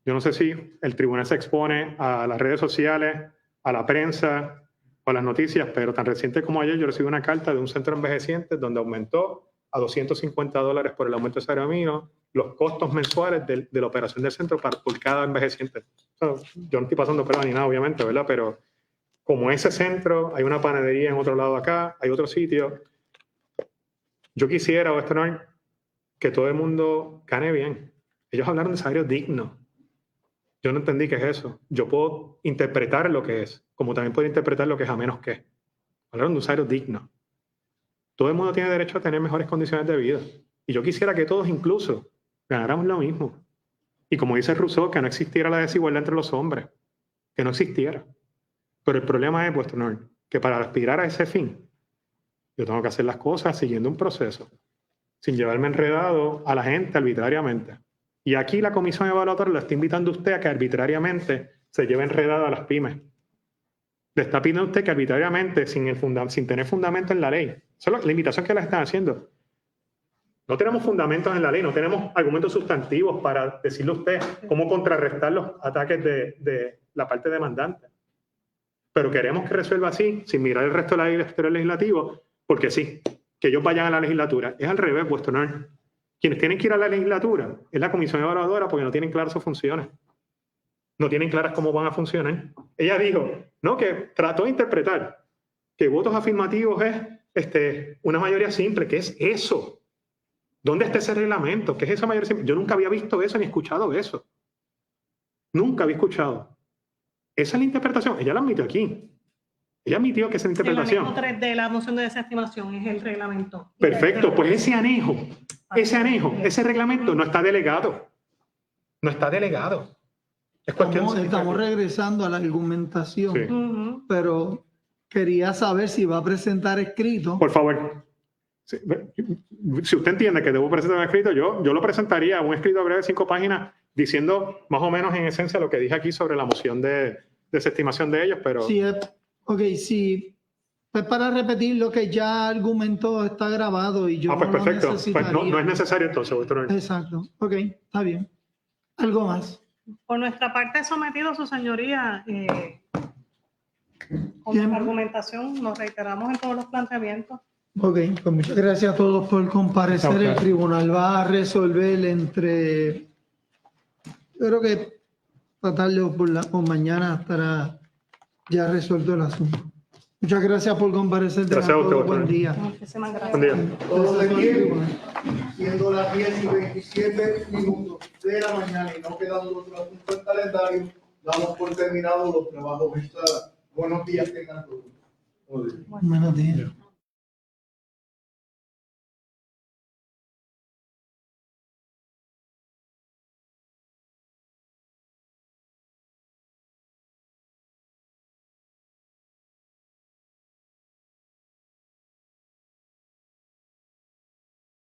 Yo no sé si el tribunal se expone a las redes sociales, a la prensa o a las noticias, pero tan reciente como ayer yo recibí una carta de un centro de envejecientes donde aumentó a $250 por el aumento de salario mínimo los costos mensuales de la operación del centro por cada envejeciente. O sea, yo no estoy pasando prueba ni nada, obviamente, ¿verdad? Pero como ese centro, hay una panadería en otro lado de acá, hay otro sitio. Yo quisiera, vuestro honor, que todo el mundo gane bien. Ellos hablaron de salario digno. Yo no entendí qué es eso. Yo puedo interpretar lo que es, como también puedo interpretar lo que es a menos que. Hablaron de un salario digno. Todo el mundo tiene derecho a tener mejores condiciones de vida. Y yo quisiera que todos incluso ganáramos lo mismo. Y como dice Rousseau, que no existiera la desigualdad entre los hombres. Que no existiera. Pero el problema es, vuestro honor, que para aspirar a ese fin, yo tengo que hacer las cosas siguiendo un proceso, sin llevarme enredado a la gente arbitrariamente. Y aquí la comisión evaluadora le está invitando a usted a que arbitrariamente se lleve enredado a las pymes. Le está pidiendo a usted que arbitrariamente, sin tener fundamento en la ley, esa es la invitación que le están haciendo. No tenemos fundamentos en la ley, no tenemos argumentos sustantivos para decirle a usted cómo contrarrestar los ataques de la parte demandante. Pero queremos que resuelva así, sin mirar el resto de la ley del legislativo, porque sí, que ellos vayan a la legislatura. Es al revés, vuestro honor. Quienes tienen que ir a la legislatura es la comisión evaluadora porque no tienen claras sus funciones. No tienen claras cómo van a funcionar. Ella dijo, no, que trató de interpretar que votos afirmativos es una mayoría simple. ¿Qué es eso? ¿Dónde está ese reglamento? ¿Qué es esa mayoría simple? Yo nunca había visto eso ni escuchado eso. Nunca había escuchado. Esa es la interpretación. Ella la admitió aquí. Ella admitió que esa es la interpretación. El anexo 3 de la moción de desestimación es el reglamento. Perfecto. Pues ese reglamento no está delegado. No está delegado. Es cuestión Estamos regresando a la argumentación, sí. Pero quería saber si va a presentar escrito. Por favor. Si usted entiende que debo presentar un escrito, yo lo presentaría, un escrito breve de 5 páginas, diciendo más o menos en esencia lo que dije aquí sobre la moción de desestimación de ellos, pero... Sí, sí. Pues para repetir lo que ya argumentó, está grabado y yo pues no perfecto. lo necesitaría. Pues no es necesario entonces, vuestro honor. Exacto. Ok, está bien. ¿Algo más? Por nuestra parte, sometido, su señoría, con la argumentación, nos reiteramos en todos los planteamientos. Ok, pues muchas gracias a todos por comparecer. Okay. El tribunal va a resolver entre... Creo que esta tarde o mañana estará ya resuelto el asunto. Muchas gracias por comparecer. Gracias a usted. Buen día. Muchísimas gracias. Buen día. Todos aquí, siendo las 10:27 de la mañana y no quedando otro asunto en calendario, damos por terminados los trabajos. Buenos días, tengan todos. Buenos días.